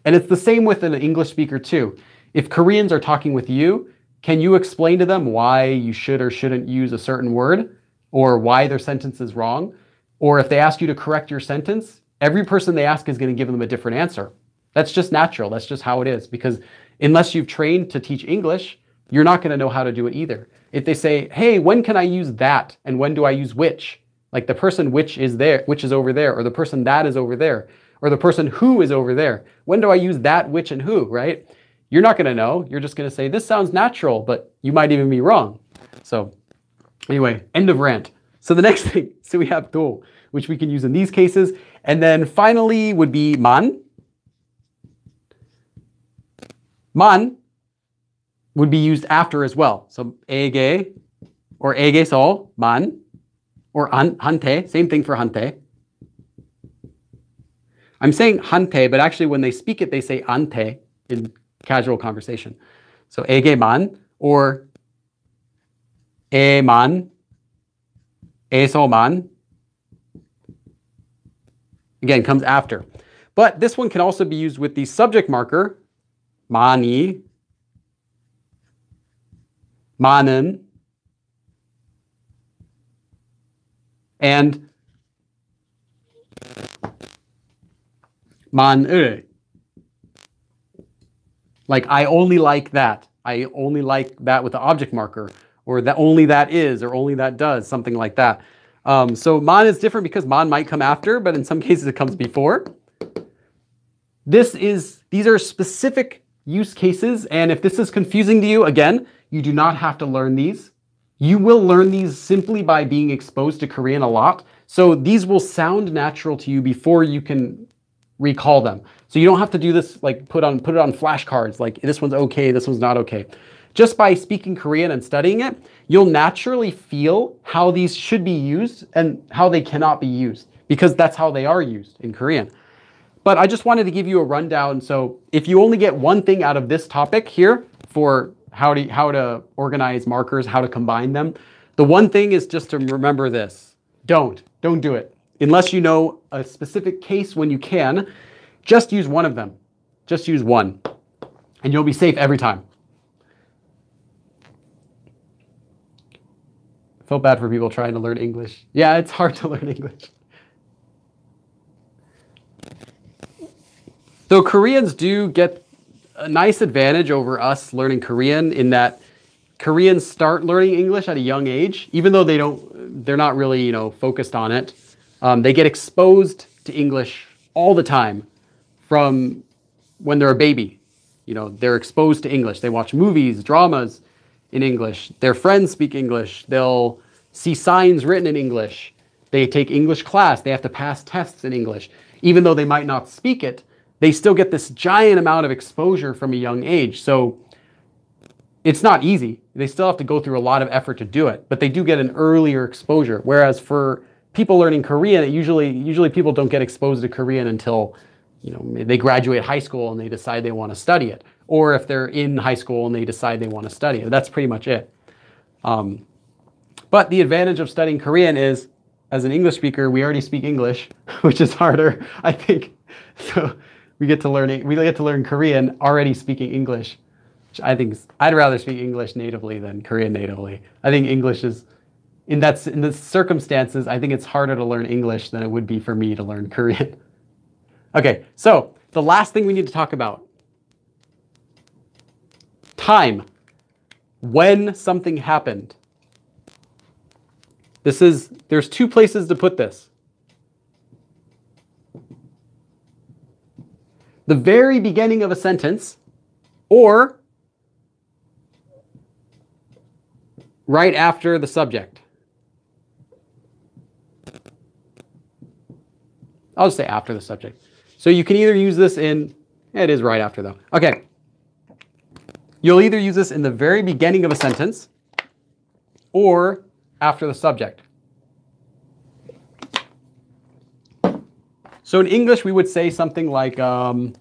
And it's the same with an English speaker too. If Koreans are talking with you, can you explain to them why you should or shouldn't use a certain word, or why their sentence is wrong? Or if they ask you to correct your sentence, every person they ask is going to give them a different answer. That's just natural. That's just how it is. Because unless you've trained to teach English, you're not going to know how to do it either. If they say, hey, when can I use that? And when do I use which? Like the person which is there, which is over there, or the person that is over there, or the person who is over there. When do I use that, which, and who, right? You're not going to know. You're just going to say, this sounds natural, but you might even be wrong. So anyway, end of rant. So the next thing, so we have do, which we can use in these cases. And then finally would be man. Man would be used after as well. So 에게 or 에게서 man or 한테, same thing for 한테. I'm saying 한테, but actually when they speak it, they say 안테 in casual conversation. So 에게만 or 에만, 에서만. Again, comes after. But this one can also be used with the subject marker, 많이, 많은, and 만을. Like, I only like that. I only like that with the object marker, or that only that is, or only that does, something like that. So man is different because man might come after, but in some cases it comes before. These are specific use cases, and if this is confusing to you, again, you do not have to learn these. You will learn these simply by being exposed to Korean a lot. So these will sound natural to you before you can recall them. So you don't have to do this, like put it on flashcards, like this one's okay, this one's not okay. Just by speaking Korean and studying it, you'll naturally feel how these should be used and how they cannot be used, because that's how they are used in Korean. But I just wanted to give you a rundown. So if you only get one thing out of this topic here for how to organize markers, how to combine them, the one thing is just to remember this. Don't do it. Unless you know a specific case when you can, just use one of them. Just use one. And you'll be safe every time. I felt bad for people trying to learn English. Yeah, it's hard to learn English. So Koreans do get a nice advantage over us learning Korean in that Koreans start learning English at a young age, even though they're not really, focused on it. They get exposed to English all the time from when they're a baby. They're exposed to English. They watch movies, dramas in English. Their friends speak English. They'll see signs written in English. They take English class. They have to pass tests in English. Even though they might not speak it, they still get this giant amount of exposure from a young age. So it's not easy. They still have to go through a lot of effort to do it, but they do get an earlier exposure. Whereas for people learning Korean, usually people don't get exposed to Korean until they graduate high school and they decide they want to study it. Or if they're in high school and they decide they want to study it. That's pretty much it. But the advantage of studying Korean is, as an English speaker, we already speak English, which is harder, I think. So we get to learn Korean already speaking English, which I think I'd rather speak English natively than Korean natively. I think English is, in the circumstances, I think it's harder to learn English than it would be for me to learn Korean. Okay, so the last thing we need to talk about. Time. When something happened. There's two places to put this. The very beginning of a sentence, or right after the subject. I'll just say after the subject. So you can either use this it is right after though. Okay. You'll either use this in the very beginning of a sentence or after the subject. So in English, we would say something like, actually,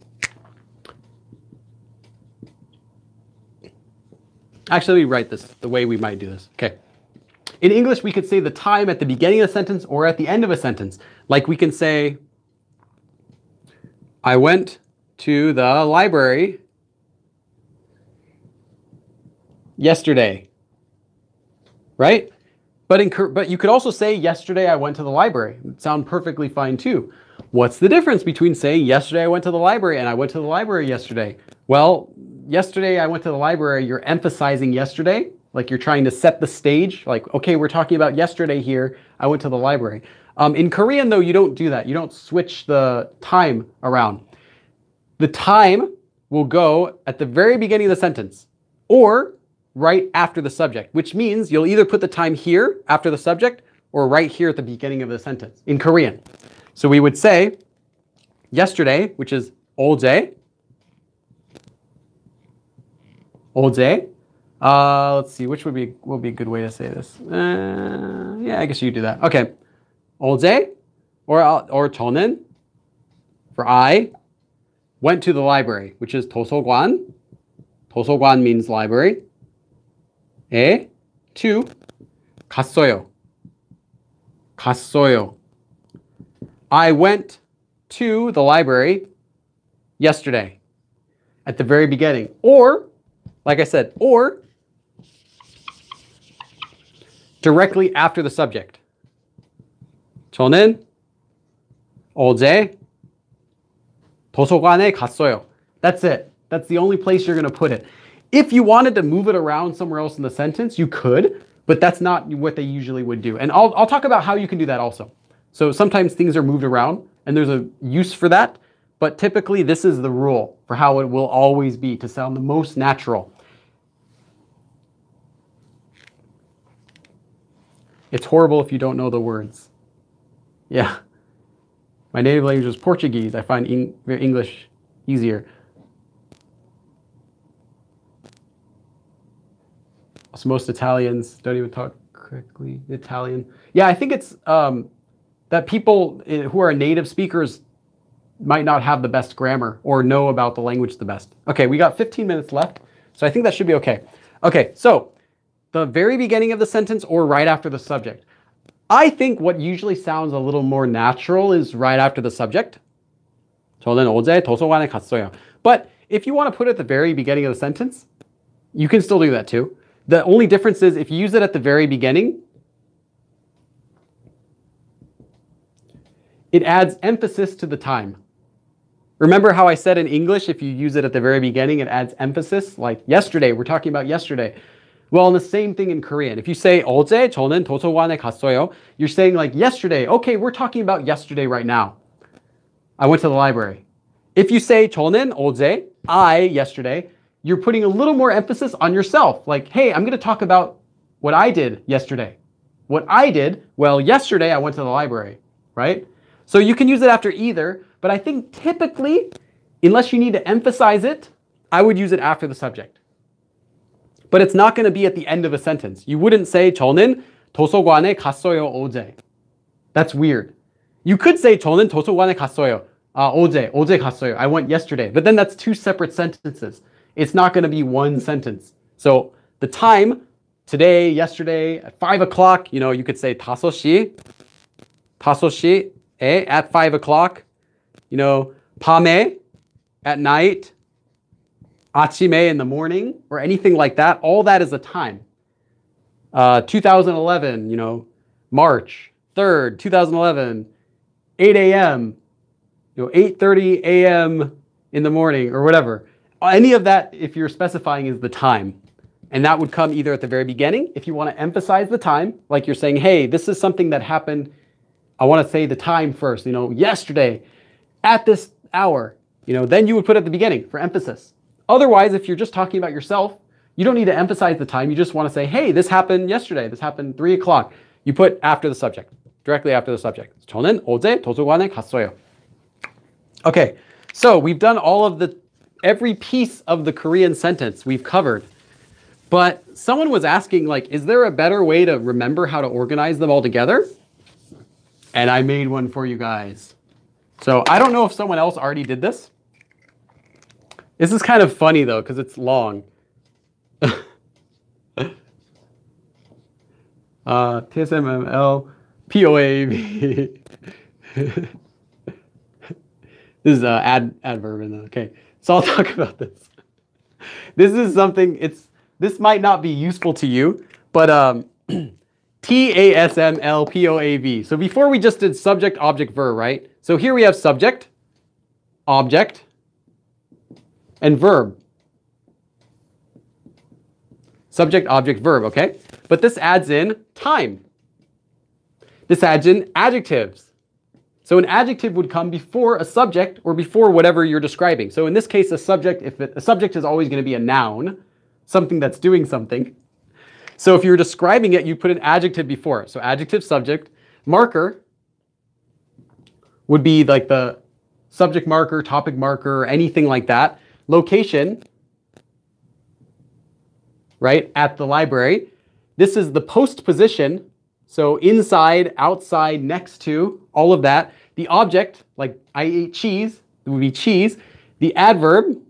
let me write this the way we might do this. Okay. In English, we could say the time at the beginning of a sentence or at the end of a sentence. Like we can say, I went to the library yesterday, right? But you could also say, yesterday I went to the library. It would sound perfectly fine too. What's the difference between saying, yesterday I went to the library and I went to the library yesterday? Well, yesterday I went to the library, you're emphasizing yesterday. Like you're trying to set the stage. Like, okay, we're talking about yesterday here. I went to the library. In Korean, though, you don't do that. You don't switch the time around. The time will go at the very beginning of the sentence or right after the subject, which means you'll either put the time here after the subject or right here at the beginning of the sentence in Korean. So we would say yesterday, which is 어제. 어제. Let's see, which would be a good way to say this? Yeah, I guess you do that. Okay. 어제 or 저는 for I went to the library, which is 도서관. 도서관 means library. 에 to 갔어요. 갔어요. I went to the library yesterday at the very beginning. Or, like I said, or directly after the subject. 저는 어제 도서관에 갔어요. That's it. That's the only place you're going to put it. If you wanted to move it around somewhere else in the sentence, you could, but that's not what they usually would do. And I'll talk about how you can do that also. So sometimes things are moved around and there's a use for that, but typically this is the rule for how it will always be to sound the most natural. It's horrible if you don't know the words. Yeah. My native language is Portuguese. I find English easier. So most Italians don't even talk correctly Italian. Yeah, I think it's that people who are native speakers might not have the best grammar or know about the language the best. Okay, we got 15 minutes left, so I think that should be okay. Okay, so the very beginning of the sentence or right after the subject. I think what usually sounds a little more natural is right after the subject. 저는 어제 도서관에 갔어요. But if you want to put it at the very beginning of the sentence, you can still do that too. The only difference is if you use it at the very beginning, it adds emphasis to the time. Remember how I said in English, if you use it at the very beginning, it adds emphasis, like yesterday, we're talking about yesterday. Well, and the same thing in Korean. If you say 어제 저는 도서관에 갔어요, you're saying like yesterday. Okay, we're talking about yesterday right now. I went to the library. If you say 저는 어제, I yesterday, you're putting a little more emphasis on yourself. Like, hey, I'm going to talk about what I did yesterday. What I did, well, yesterday I went to the library, right? So you can use it after either, but I think typically, unless you need to emphasize it, I would use it after the subject. But it's not going to be at the end of a sentence. You wouldn't say 저는 도서관에 갔어요 어제. That's weird. You could say 저는 도서관에 갔어요. 어제 갔어요. I went yesterday. But then that's two separate sentences. It's not going to be one sentence. So the time, today, yesterday, at 5 o'clock, you could say 5시 at 5 o'clock. 밤에, at night, 아침에 in the morning, or anything like that. All that is a time. 2011, March 3rd, 2011, 8 a.m., 8:30 a.m. in the morning, or whatever. Any of that, if you're specifying, is the time. And that would come either at the very beginning, if you want to emphasize the time, like you're saying, hey, this is something that happened. I want to say the time first, yesterday, at this hour, then you would put it at the beginning for emphasis. Otherwise, if you're just talking about yourself, you don't need to emphasize the time. You just want to say, hey, this happened yesterday. This happened 3 o'clock. You put after the subject, directly after the subject. 저는 어제 도서관에 갔어요. Okay, so we've done every piece of the Korean sentence we've covered. But someone was asking, is there a better way to remember how to organize them all together? And I made one for you guys. So I don't know if someone else already did this. This is kind of funny, though, because it's long. TSMML, POAV. This is adverb. Okay, so I'll talk about this. This is something, this might not be useful to you, but TASMLPOAV. So before we just did subject, object, verb, right? So here we have subject, object, and verb. Subject, object, verb, okay? But this adds in time. This adds in adjectives. So an adjective would come before a subject or before whatever you're describing. So in this case, a subject, a subject is always going to be a noun, something that's doing something. So if you're describing it, you put an adjective before it. So adjective, subject, marker would be like the subject marker, topic marker, anything like that. Location, right, at the library. This is the post position. So inside, outside, next to, all of that. The object, like I ate cheese, it would be cheese. The adverb,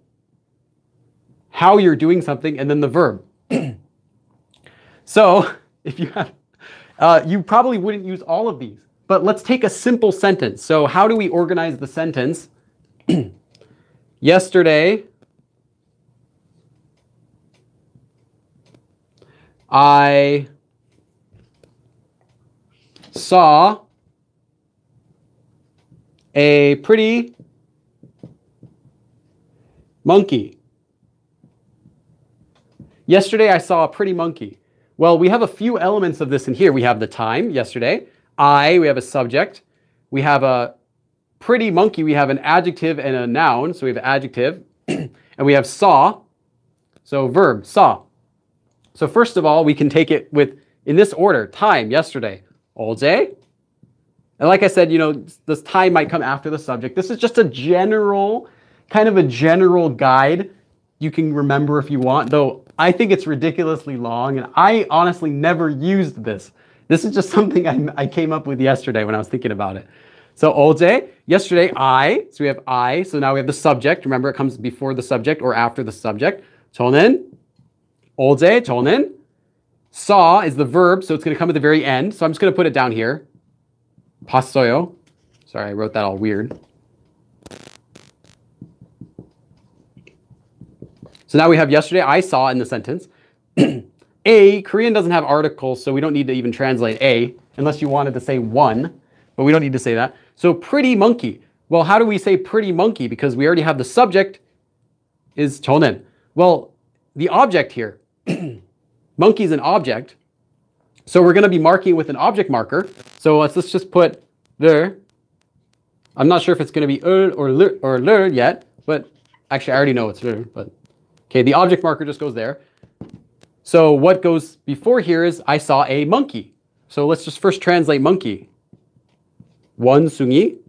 how you're doing something, and then the verb. So if you have, you probably wouldn't use all of these. But let's take a simple sentence. So how do we organize the sentence? Yesterday, I saw a pretty monkey. Yesterday, I saw a pretty monkey. Well, we have a few elements of this in here. We have the time, yesterday. We have a subject. We have a pretty monkey. We have an adjective and a noun. So we have adjective. And we have saw. So verb, saw. So first of all, we can take it with, in this order, time, yesterday, 어제. And like I said, you know, this time might come after the subject. This is just a general, kind of a general guide you can remember if you want, though I think it's ridiculously long, and I honestly never used this. This is just something I came up with yesterday when I was thinking about it. So 어제, yesterday, so we have I, so now we have the subject. Remember, it comes before the subject or after the subject. 저는, 어제, 저는. saw is the verb, so it's going to come at the very end. So I'm just going to put it down here. 봤어요. Sorry, I wrote that all weird. So now we have yesterday, I saw in the sentence. Korean doesn't have articles, so we don't need to even translate a, unless you wanted to say one, but we don't need to say that. So pretty monkey. Well, how do we say pretty monkey? Because we already have the subject is 저는. Well, the object here, monkey is an object. So we're going to be marking with an object marker. So let's just put there. I'm not sure if it's going to be or le yet, but actually I already know it's le, but okay, the object marker just goes there. So what goes before here is I saw a monkey. So let's just first translate monkey. 원숭이를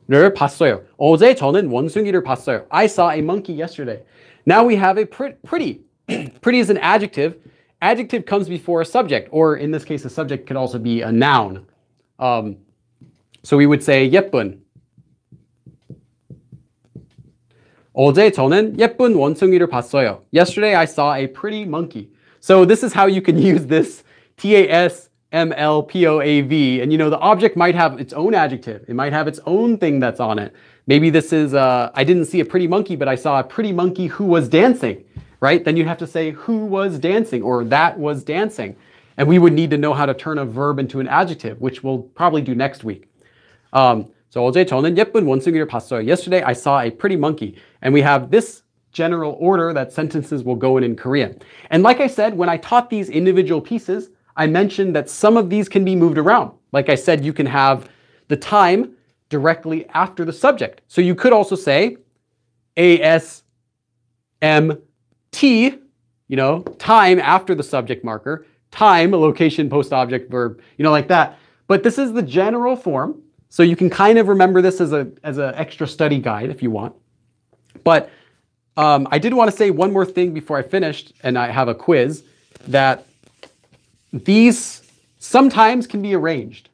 봤어요. 어제 저는 원숭이를 봤어요. I saw a monkey yesterday. Now we have a pretty. Pretty is an adjective. Adjective comes before a subject, or in this case, a subject could also be a noun. So we would say 예쁜. 어제 저는 예쁜 원숭이를 봤어요. Yesterday I saw a pretty monkey. So this is how you can use this TASMLPOAV. And you know, the object might have its own adjective. It might have its own thing that's on it. Maybe this is, I didn't see a pretty monkey, but I saw a pretty monkey who was dancing, right? Then you have to say who was dancing or that was dancing. And we would need to know how to turn a verb into an adjective, which we'll probably do next week. So 어제 저는 예쁜 원숭이를 봤어요. Yesterday I saw a pretty monkey. And we have this general order that sentences will go in Korean. And like I said, when I taught these individual pieces, I mentioned that some of these can be moved around. Like I said, you can have the time directly after the subject. So you could also say ASMT, you know, time after the subject marker, time, location, post object, verb, you know, like that. But this is the general form. So you can kind of remember this as an extra study guide if you want. But I did want to say one more thing before I finished, and I have a quiz, that these sometimes can be arranged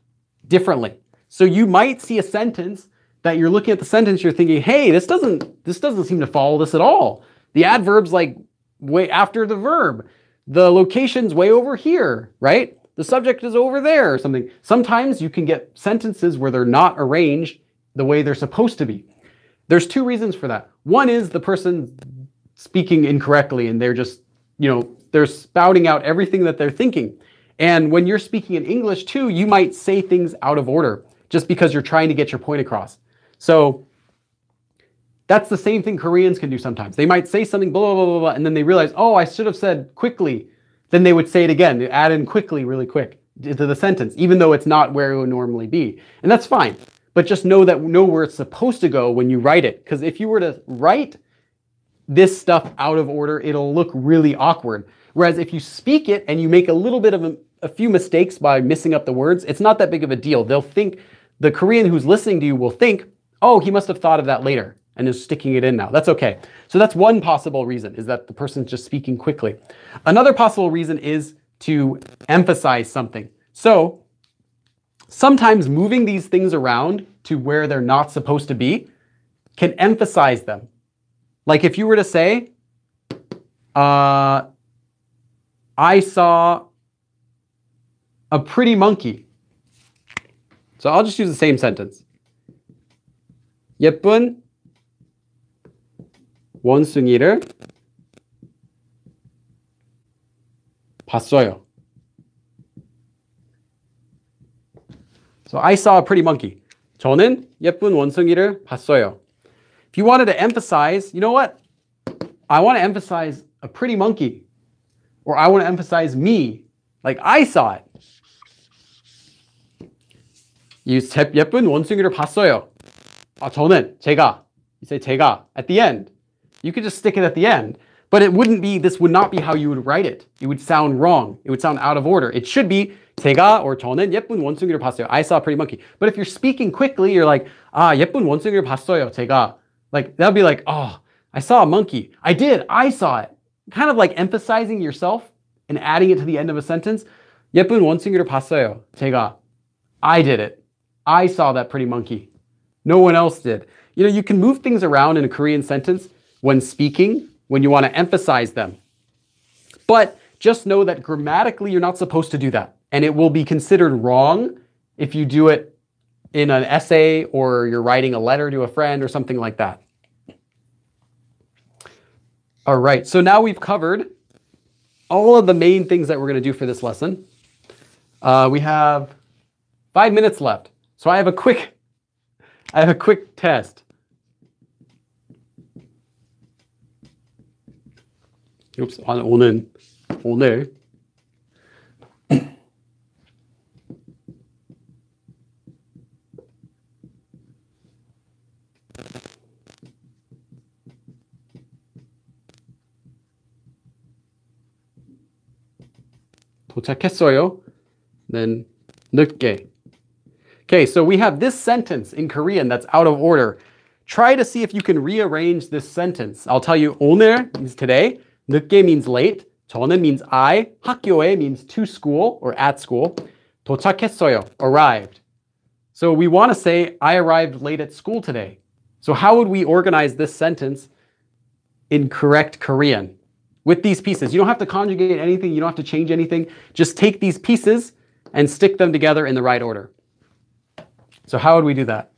differently. So you might see a sentence that you're looking at the sentence, you're thinking, hey, this doesn't seem to follow this at all. The adverb's like way after the verb. The location's way over here, right? The subject is over there or something. Sometimes you can get sentences where they're not arranged the way they're supposed to be. There's two reasons for that. One is the person speaking incorrectly and they're just, you know, they're spouting out everything that they're thinking. And when you're speaking in English too, you might say things out of order just because you're trying to get your point across. So That's the same thing Koreans can do sometimes. They might say something blah, blah, blah, blah, and then they realize, oh, I should have said quickly. Then they would say it again. They add in quickly really quick into the sentence, even though it's not where it would normally be. And that's fine. But just know where it's supposed to go when you write it. Because if you were to write this stuff out of order, it'll look really awkward. Whereas if you speak it and you make a little bit of a few mistakes by missing up the words, it's not that big of a deal. They'll think, the Korean who's listening to you will think, oh, he must have thought of that later and is sticking it in now. That's okay. So that's one possible reason, is that the person's just speaking quickly. Another possible reason is to emphasize something. So sometimes moving these things around to where they're not supposed to be can emphasize them. Like if you were to say, I saw a pretty monkey. So I'll just use the same sentence. 예쁜 원숭이를 봤어요. So I saw a pretty monkey. 저는 예쁜 원숭이를 봤어요. If you wanted to emphasize, you know what? I want to emphasize a pretty monkey. Or I want to emphasize me. Like I saw it. 예쁜 원숭이를 봤어요. 저는, 제가. You say 제가 at the end. You could just stick it at the end. But it wouldn't be, this would not be how you would write it. It would sound wrong. It would sound out of order. It should be 제가 or 저는 예쁜 원숭이를 봤어요. I saw a pretty monkey. But if you're speaking quickly, you're like, 예쁜 원숭이를 봤어요. 제가. Like, that'd be like, oh, I saw a monkey. I did. I saw it. Kind of like emphasizing yourself and adding it to the end of a sentence. 예쁜 원숭이를 봤어요. 제가. I did it. I saw that pretty monkey. No one else did. You know, you can move things around in a Korean sentence when speaking, when you want to emphasize them. But just know that grammatically, you're not supposed to do that. And it will be considered wrong if you do it in an essay or you're writing a letter to a friend or something like that. All right, so now we've covered all of the main things that we're going to do for this lesson. We have 5 minutes left. So I have a quick test. Oops, 오늘 도착했어요. Then 늦게. Okay, so we have this sentence in Korean that's out of order. Try to see if you can rearrange this sentence. I'll tell you, 오늘 means today, 늦게 means late, 저는 means I, 학교에 means to school or at school, 도착했어요, arrived. So we want to say, I arrived late at school today. So how would we organize this sentence in correct Korean? With these pieces. You don't have to conjugate anything, you don't have to change anything. Just take these pieces and stick them together in the right order. So how would we do that?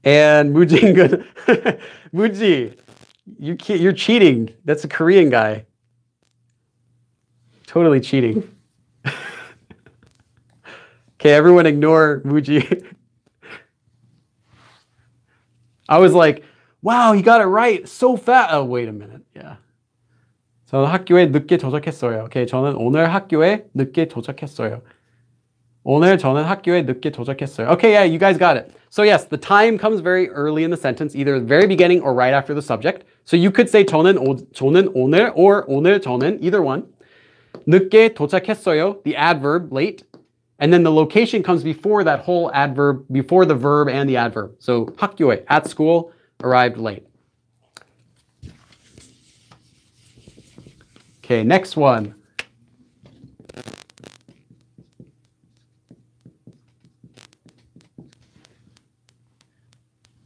And Mujin, Muji, you're cheating. That's a Korean guy. Totally cheating. Okay, everyone ignore Muji. I was like, wow, he got it right so fast. Oh, wait a minute. Yeah. 저는 학교에 늦게 도착했어요. Okay, 저는 오늘 학교에 늦게 도착했어요. 오늘 저는 학교에 늦게 도착했어요. Okay, yeah, you guys got it. So yes, the time comes very early in the sentence, either the very beginning or right after the subject. So you could say 저는 오늘 or 오늘 저는, either one. 늦게 도착했어요, the adverb, late. And then the location comes before that whole adverb, before the verb and the adverb. So 학교에, at school, arrived late. Okay, next one.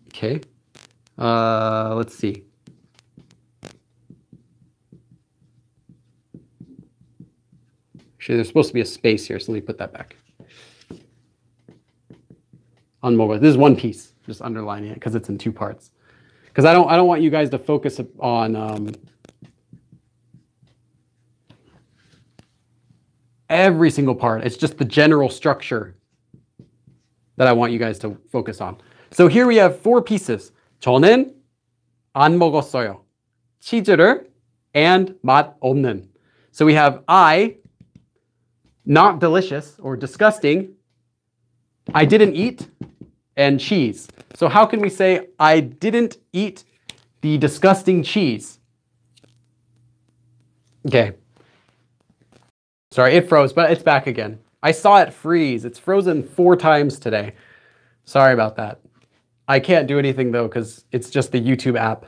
Okay, let's see. Actually, there's supposed to be a space here, so let me put that back. On mobile, this is one piece, just underlining it because it's in two parts. Because I don't want you guys to focus on every single part. It's just the general structure that I want you guys to focus on. So here we have 4 pieces. 저는 안 먹었어요. 치즈를 and 맛 없는. So we have I, not delicious or disgusting. I didn't eat, and cheese. So how can we say I didn't eat the disgusting cheese? Okay. Sorry, it froze, but it's back again. I saw it freeze. It's frozen 4 times today. Sorry about that. I can't do anything though because it's just the YouTube app.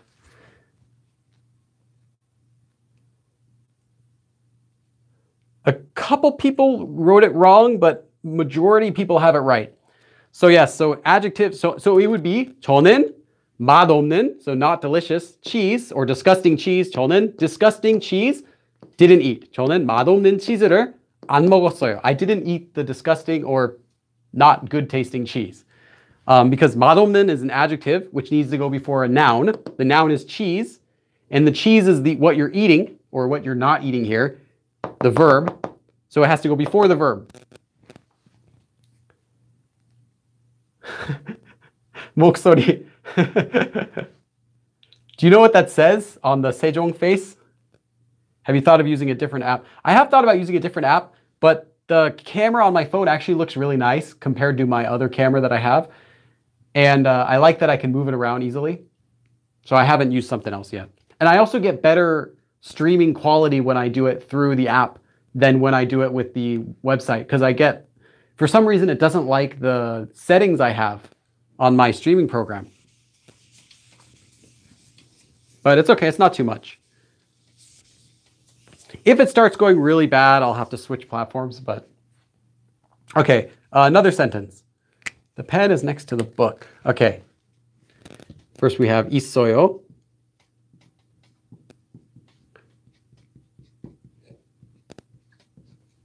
A couple people wrote it wrong, but majority people have it right. So yes, so adjective, so it would be 저는 맛없는, so not delicious, cheese or disgusting cheese. 저는 disgusting cheese didn't eat. 저는 맛없는 치즈를 안 먹었어요. I didn't eat the disgusting or not good tasting cheese. Because 맛없는 is an adjective which needs to go before a noun. The noun is cheese, and the cheese is what you're eating or what you're not eating here. The verb, so it has to go before the verb. 목소리. Do you know what that says on the Sejong face? Have you thought of using a different app? I have thought about using a different app, but the camera on my phone actually looks really nice compared to my other camera that I have. And I like that I can move it around easily. So I haven't used something else yet. And I also get better streaming quality when I do it through the app than when I do it with the website, because I get, for some reason, it doesn't like the settings I have on my streaming program. But it's okay, it's not too much. If it starts going really bad, I'll have to switch platforms, but okay, another sentence. The pen is next to the book. Okay. First we have 있어요.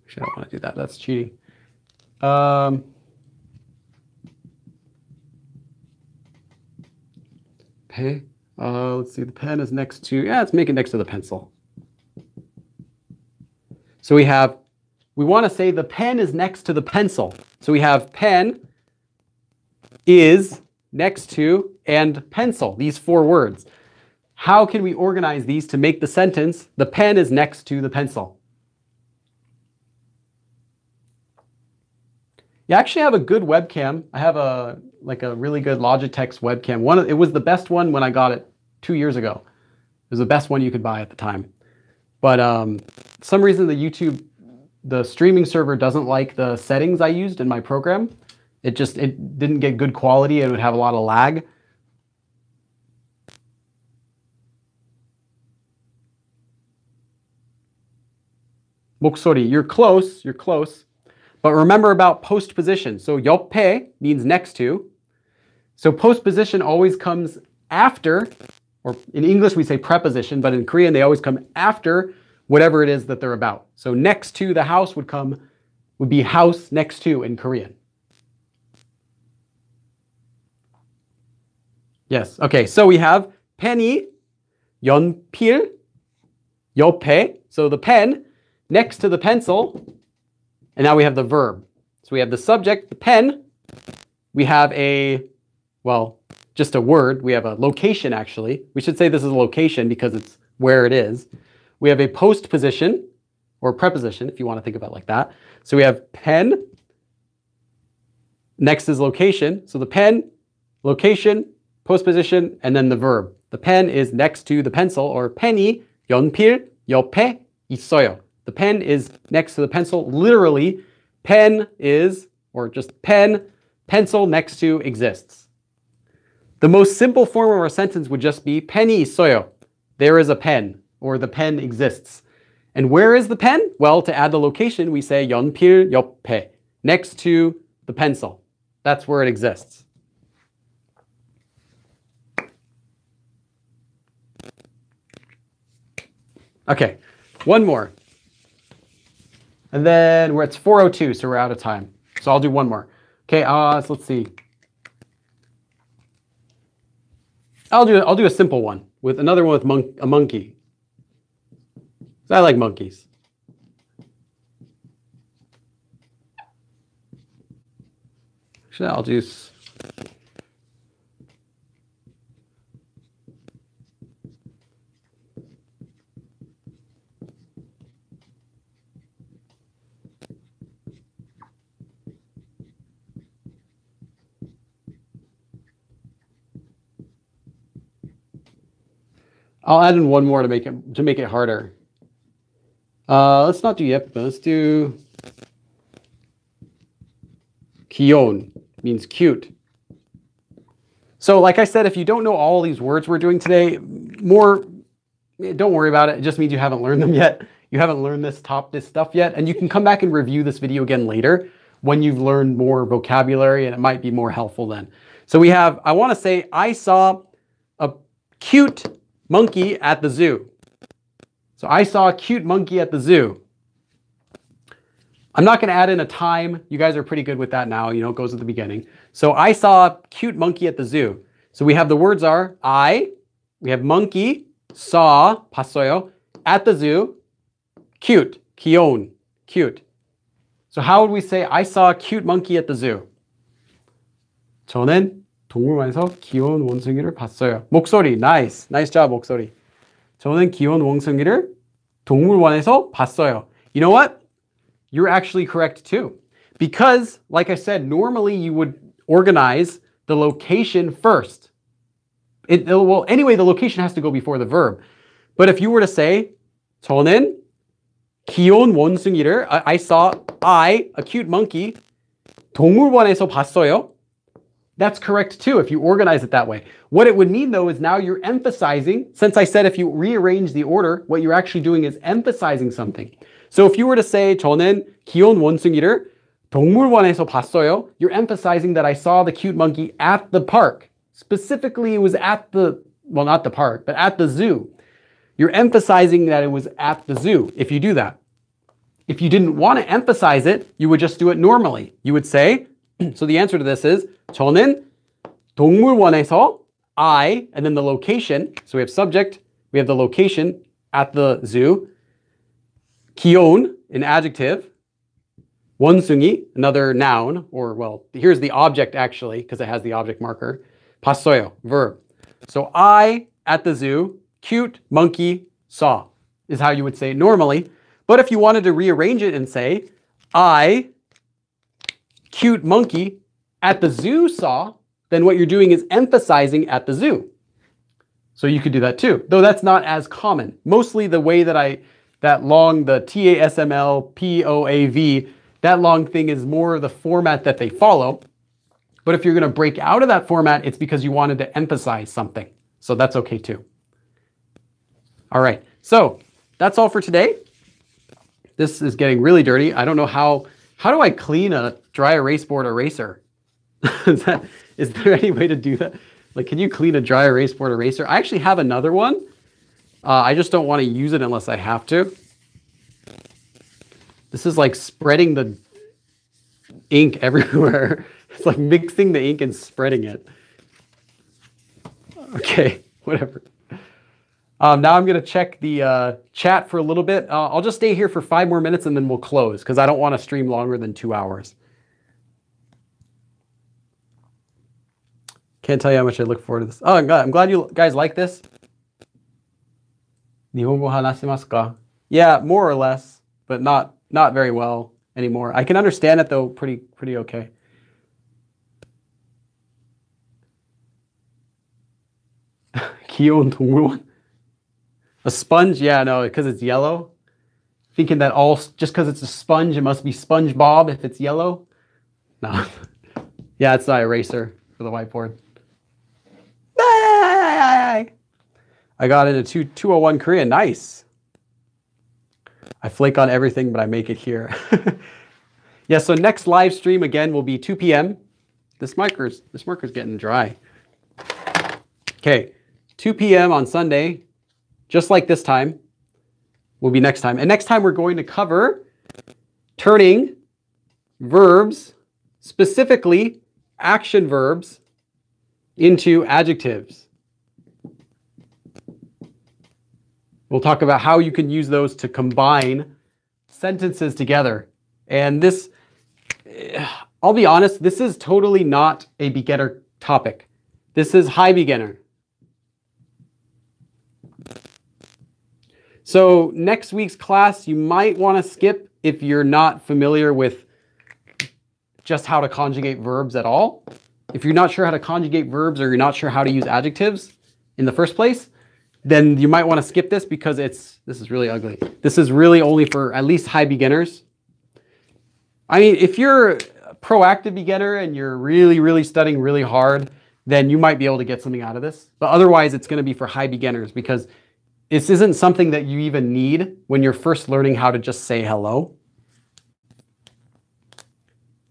Actually, I don't want to do that. That's cheating. Pen. Let's see. The pen is next to. Yeah, let's make it next to the pencil. So we want to say the pen is next to the pencil. So we have pen is next to and pencil. These 4 words. How can we organize these to make the sentence? The pen is next to the pencil. You actually have a good webcam. I have a really good Logitech webcam. It was the best one when I got it 2 years ago. It was the best one you could buy at the time. But for some reason the streaming server doesn't like the settings I used in my program. It didn't get good quality. It would have a lot of lag. 목소리, you're close. But remember about postposition. So 옆에 means next to. So postposition always comes after, or in English we say preposition, but in Korean they always come after whatever it is that they're about. So next to the house would be house next to in Korean. Yes, okay, so we have 펜이 연필 옆에. So the pen next to the pencil. And now we have the verb. So we have the subject, the pen. We have just a word. We have a location, actually. We should say this is a location because it's where it is. We have a postposition, or preposition, if you want to think about it like that. So we have pen. Next is location. So the pen, location, postposition, and then the verb. The pen is next to the pencil, or 펜이 연필 옆에 있어요. The pen is next to the pencil. Literally, pen is, or just pen, pencil next to exists. The most simple form of our sentence would just be 펜이 있어요. There is a pen, or the pen exists. And where is the pen? Well, to add the location, we say 연필 옆에, next to the pencil. That's where it exists. Okay, one more. And then it's 4:02, so we're out of time. So I'll do one more. Okay, so let's see. I'll do a simple one with another one with a monkey. I like monkeys. Actually, I'll just I'll add in one more to make it harder. Let's not do yep, but let's do 귀여운, means cute. So like I said, if you don't know all these words we're doing today, don't worry about it. It just means you haven't learned them yet. You haven't learned this stuff yet, and you can come back and review this video again later when you've learned more vocabulary, and it might be more helpful then. So we have, I want to say, I saw a cute monkey at the zoo. So I saw a cute monkey at the zoo. I'm not going to add in a time. You guys are pretty good with that now. You know, it goes at the beginning. So I saw a cute monkey at the zoo. So we have the words are we have monkey, saw, 봤어요, at the zoo, cute, 귀여운, cute. So how would we say I saw a cute monkey at the zoo? 저는 동물원에서 귀여운 원숭이를 봤어요. 목소리, nice. Nice job, 목소리. 저는 귀여운 원숭이를 동물원에서 봤어요. You know what? You're actually correct too. Because, like I said, normally you would organize the location first. Well, anyway, the location has to go before the verb. But if you were to say, 저는 귀여운 원숭이를, I saw, a cute monkey, 동물원에서 봤어요. That's correct too, if you organize it that way. What it would mean though is now you're emphasizing, since I said if you rearrange the order, what you're actually doing is emphasizing something. So if you were to say, 저는 귀여운 원숭이를 동물원에서 봤어요, you're emphasizing that I saw the cute monkey at the park. Specifically, it was at the, well, not the park, but at the zoo. You're emphasizing that it was at the zoo if you do that. If you didn't want to emphasize it, you would just do it normally. You would say, so the answer to this is 저는 동물원에서 and then the location. So we have subject, we have the location at the zoo. 귀여운, an adjective. 원숭이, another noun, or well, here's the object actually because it has the object marker. 봤어요, verb. So I at the zoo, cute monkey saw is how you would say it normally. But if you wanted to rearrange it and say I cute monkey at the zoo saw, then what you're doing is emphasizing at the zoo. So you could do that too, though that's not as common. Mostly the way that that long, the TASML, POAV, that long thing is more the format that they follow. But if you're going to break out of that format, it's because you wanted to emphasize something. So that's okay too. All right, so that's all for today. This is getting really dirty. I don't know how do I clean a dry erase board eraser? Is there any way to do that? Like, can you clean a dry erase board eraser? I actually have another one. I just don't want to use it unless I have to. This is like spreading the ink everywhere. It's like mixing the ink and spreading it. Okay, whatever. Now I'm going to check the chat for a little bit. I'll just stay here for 5 more minutes and then we'll close because I don't want to stream longer than 2 hours. Can't tell you how much I look forward to this. Oh, I'm glad you guys like this. Nihongo hanashimasu ka? Yeah, more or less, but not very well anymore. I can understand it though pretty okay. 귀여운 동물원? A sponge? Yeah, no, because it's yellow. Thinking that just because it's a sponge, it must be SpongeBob if it's yellow. No. Yeah, it's not eraser for the whiteboard. I got into 201 Korean. Nice. I flake on everything, but I make it here. Yeah, so next live stream again will be 2 p.m. This marker's getting dry. Okay, 2 p.m. on Sunday, just like this time, will be next time. And next time we're going to cover turning verbs, specifically action verbs, into adjectives. We'll talk about how you can use those to combine sentences together. And this, I'll be honest, this is totally not a beginner topic. This is high beginner. So next week's class, you might want to skip if you're not familiar with just how to conjugate verbs at all. If you're not sure how to conjugate verbs or you're not sure how to use adjectives in the first place, then you might want to skip this because this is really ugly. This is really only for at least high beginners. I mean, if you're a proactive beginner and you're really, really studying really hard, then you might be able to get something out of this. But otherwise, it's going to be for high beginners because this isn't something that you even need when you're first learning how to just say hello.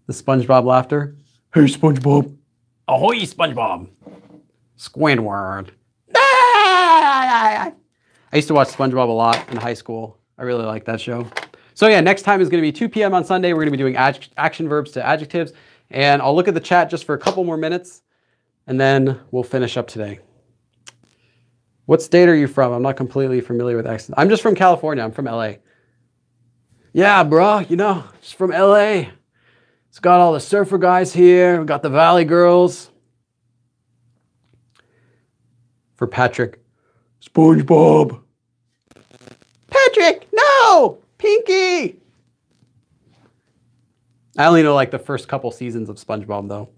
The SpongeBob laughter. Hey, SpongeBob. Ahoy, SpongeBob. Squidward. I used to watch SpongeBob a lot in high school. I really like that show. So yeah, next time is going to be 2 p.m. on Sunday. We're going to be doing action verbs to adjectives. And I'll look at the chat just for a couple more minutes, and then we'll finish up today. What state are you from? I'm not completely familiar with accents. I'm just from California. I'm from LA. Yeah, bro, you know, just from LA. It's got all the surfer guys here. We got the Valley Girls. For Patrick, SpongeBob. Patrick, no! Pinky! I only know like the first couple seasons of SpongeBob though.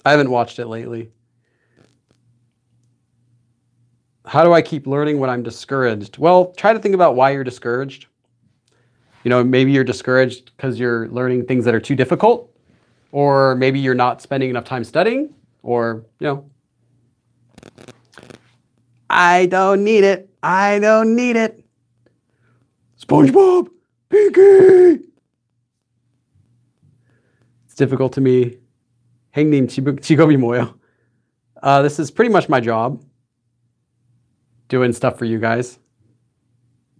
I haven't watched it lately. How do I keep learning when I'm discouraged? Well, try to think about why you're discouraged. You know, maybe you're discouraged because you're learning things that are too difficult, or maybe you're not spending enough time studying, or, you know, I don't need it. I don't need it. SpongeBob, Pinky. It's difficult to me. 형님, 직업이 뭐예요? This is pretty much my job. Doing stuff for you guys.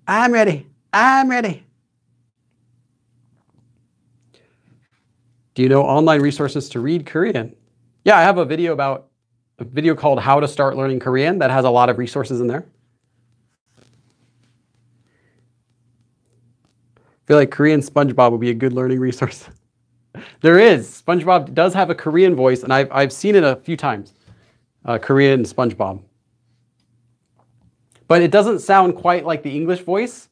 I'm ready. I'm ready. Do you know online resources to read Korean? Yeah, I have a video called How to Start Learning Korean that has a lot of resources in there. I feel like Korean SpongeBob would be a good learning resource. There is. SpongeBob does have a Korean voice, and I've seen it a few times. Korean SpongeBob. But it doesn't sound quite like the English voice.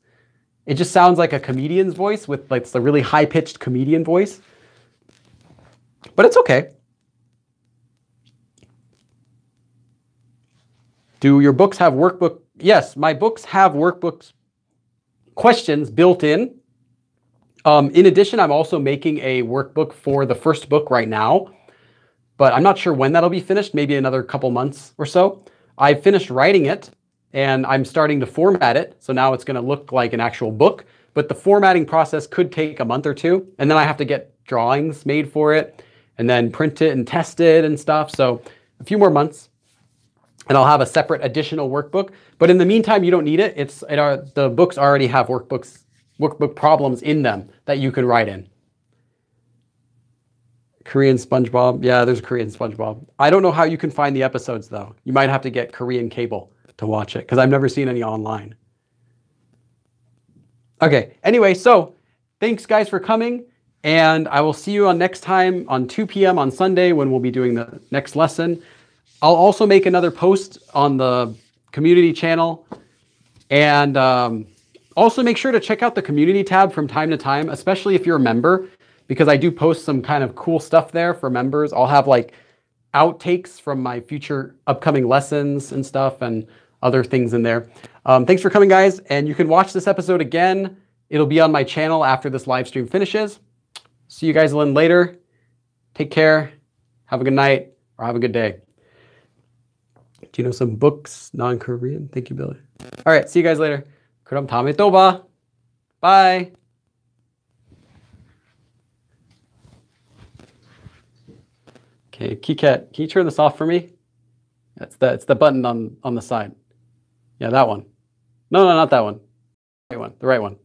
It just sounds like a comedian's voice with like the really high-pitched comedian voice. But it's okay. Do your books have workbook? Yes, my books have workbooks questions built in. In addition, I'm also making a workbook for the first book right now, but I'm not sure when that'll be finished, maybe another couple months or so. I've finished writing it and I'm starting to format it. So now it's going to look like an actual book, but the formatting process could take a month or two. And then I have to get drawings made for it and then print it and test it and stuff. So a few more months. And I'll have a separate additional workbook. But in the meantime, you don't need it. The books already have workbook problems in them that you can write in. Korean SpongeBob. Yeah, there's a Korean SpongeBob. I don't know how you can find the episodes, though. You might have to get Korean cable to watch it, because I've never seen any online. Okay, anyway, so thanks, guys, for coming. And I will see you on next time on 2 p.m. on Sunday when we'll be doing the next lesson. I'll also make another post on the community channel. And also make sure to check out the community tab from time to time, especially if you're a member, because I do post some kind of cool stuff there for members. I'll have like outtakes from my future upcoming lessons and stuff and other things in there. Thanks for coming, guys. And you can watch this episode again. It'll be on my channel after this live stream finishes. See you guys later. Take care. Have a good night or have a good day. Do you know some books, non-Korean? Thank you, Billy. All right, see you guys later. 그럼 다음에 또 봐. Bye. Okay, KitKat, can you turn this off for me? It's the button on the side. Yeah, that one. No, not that one. The right one.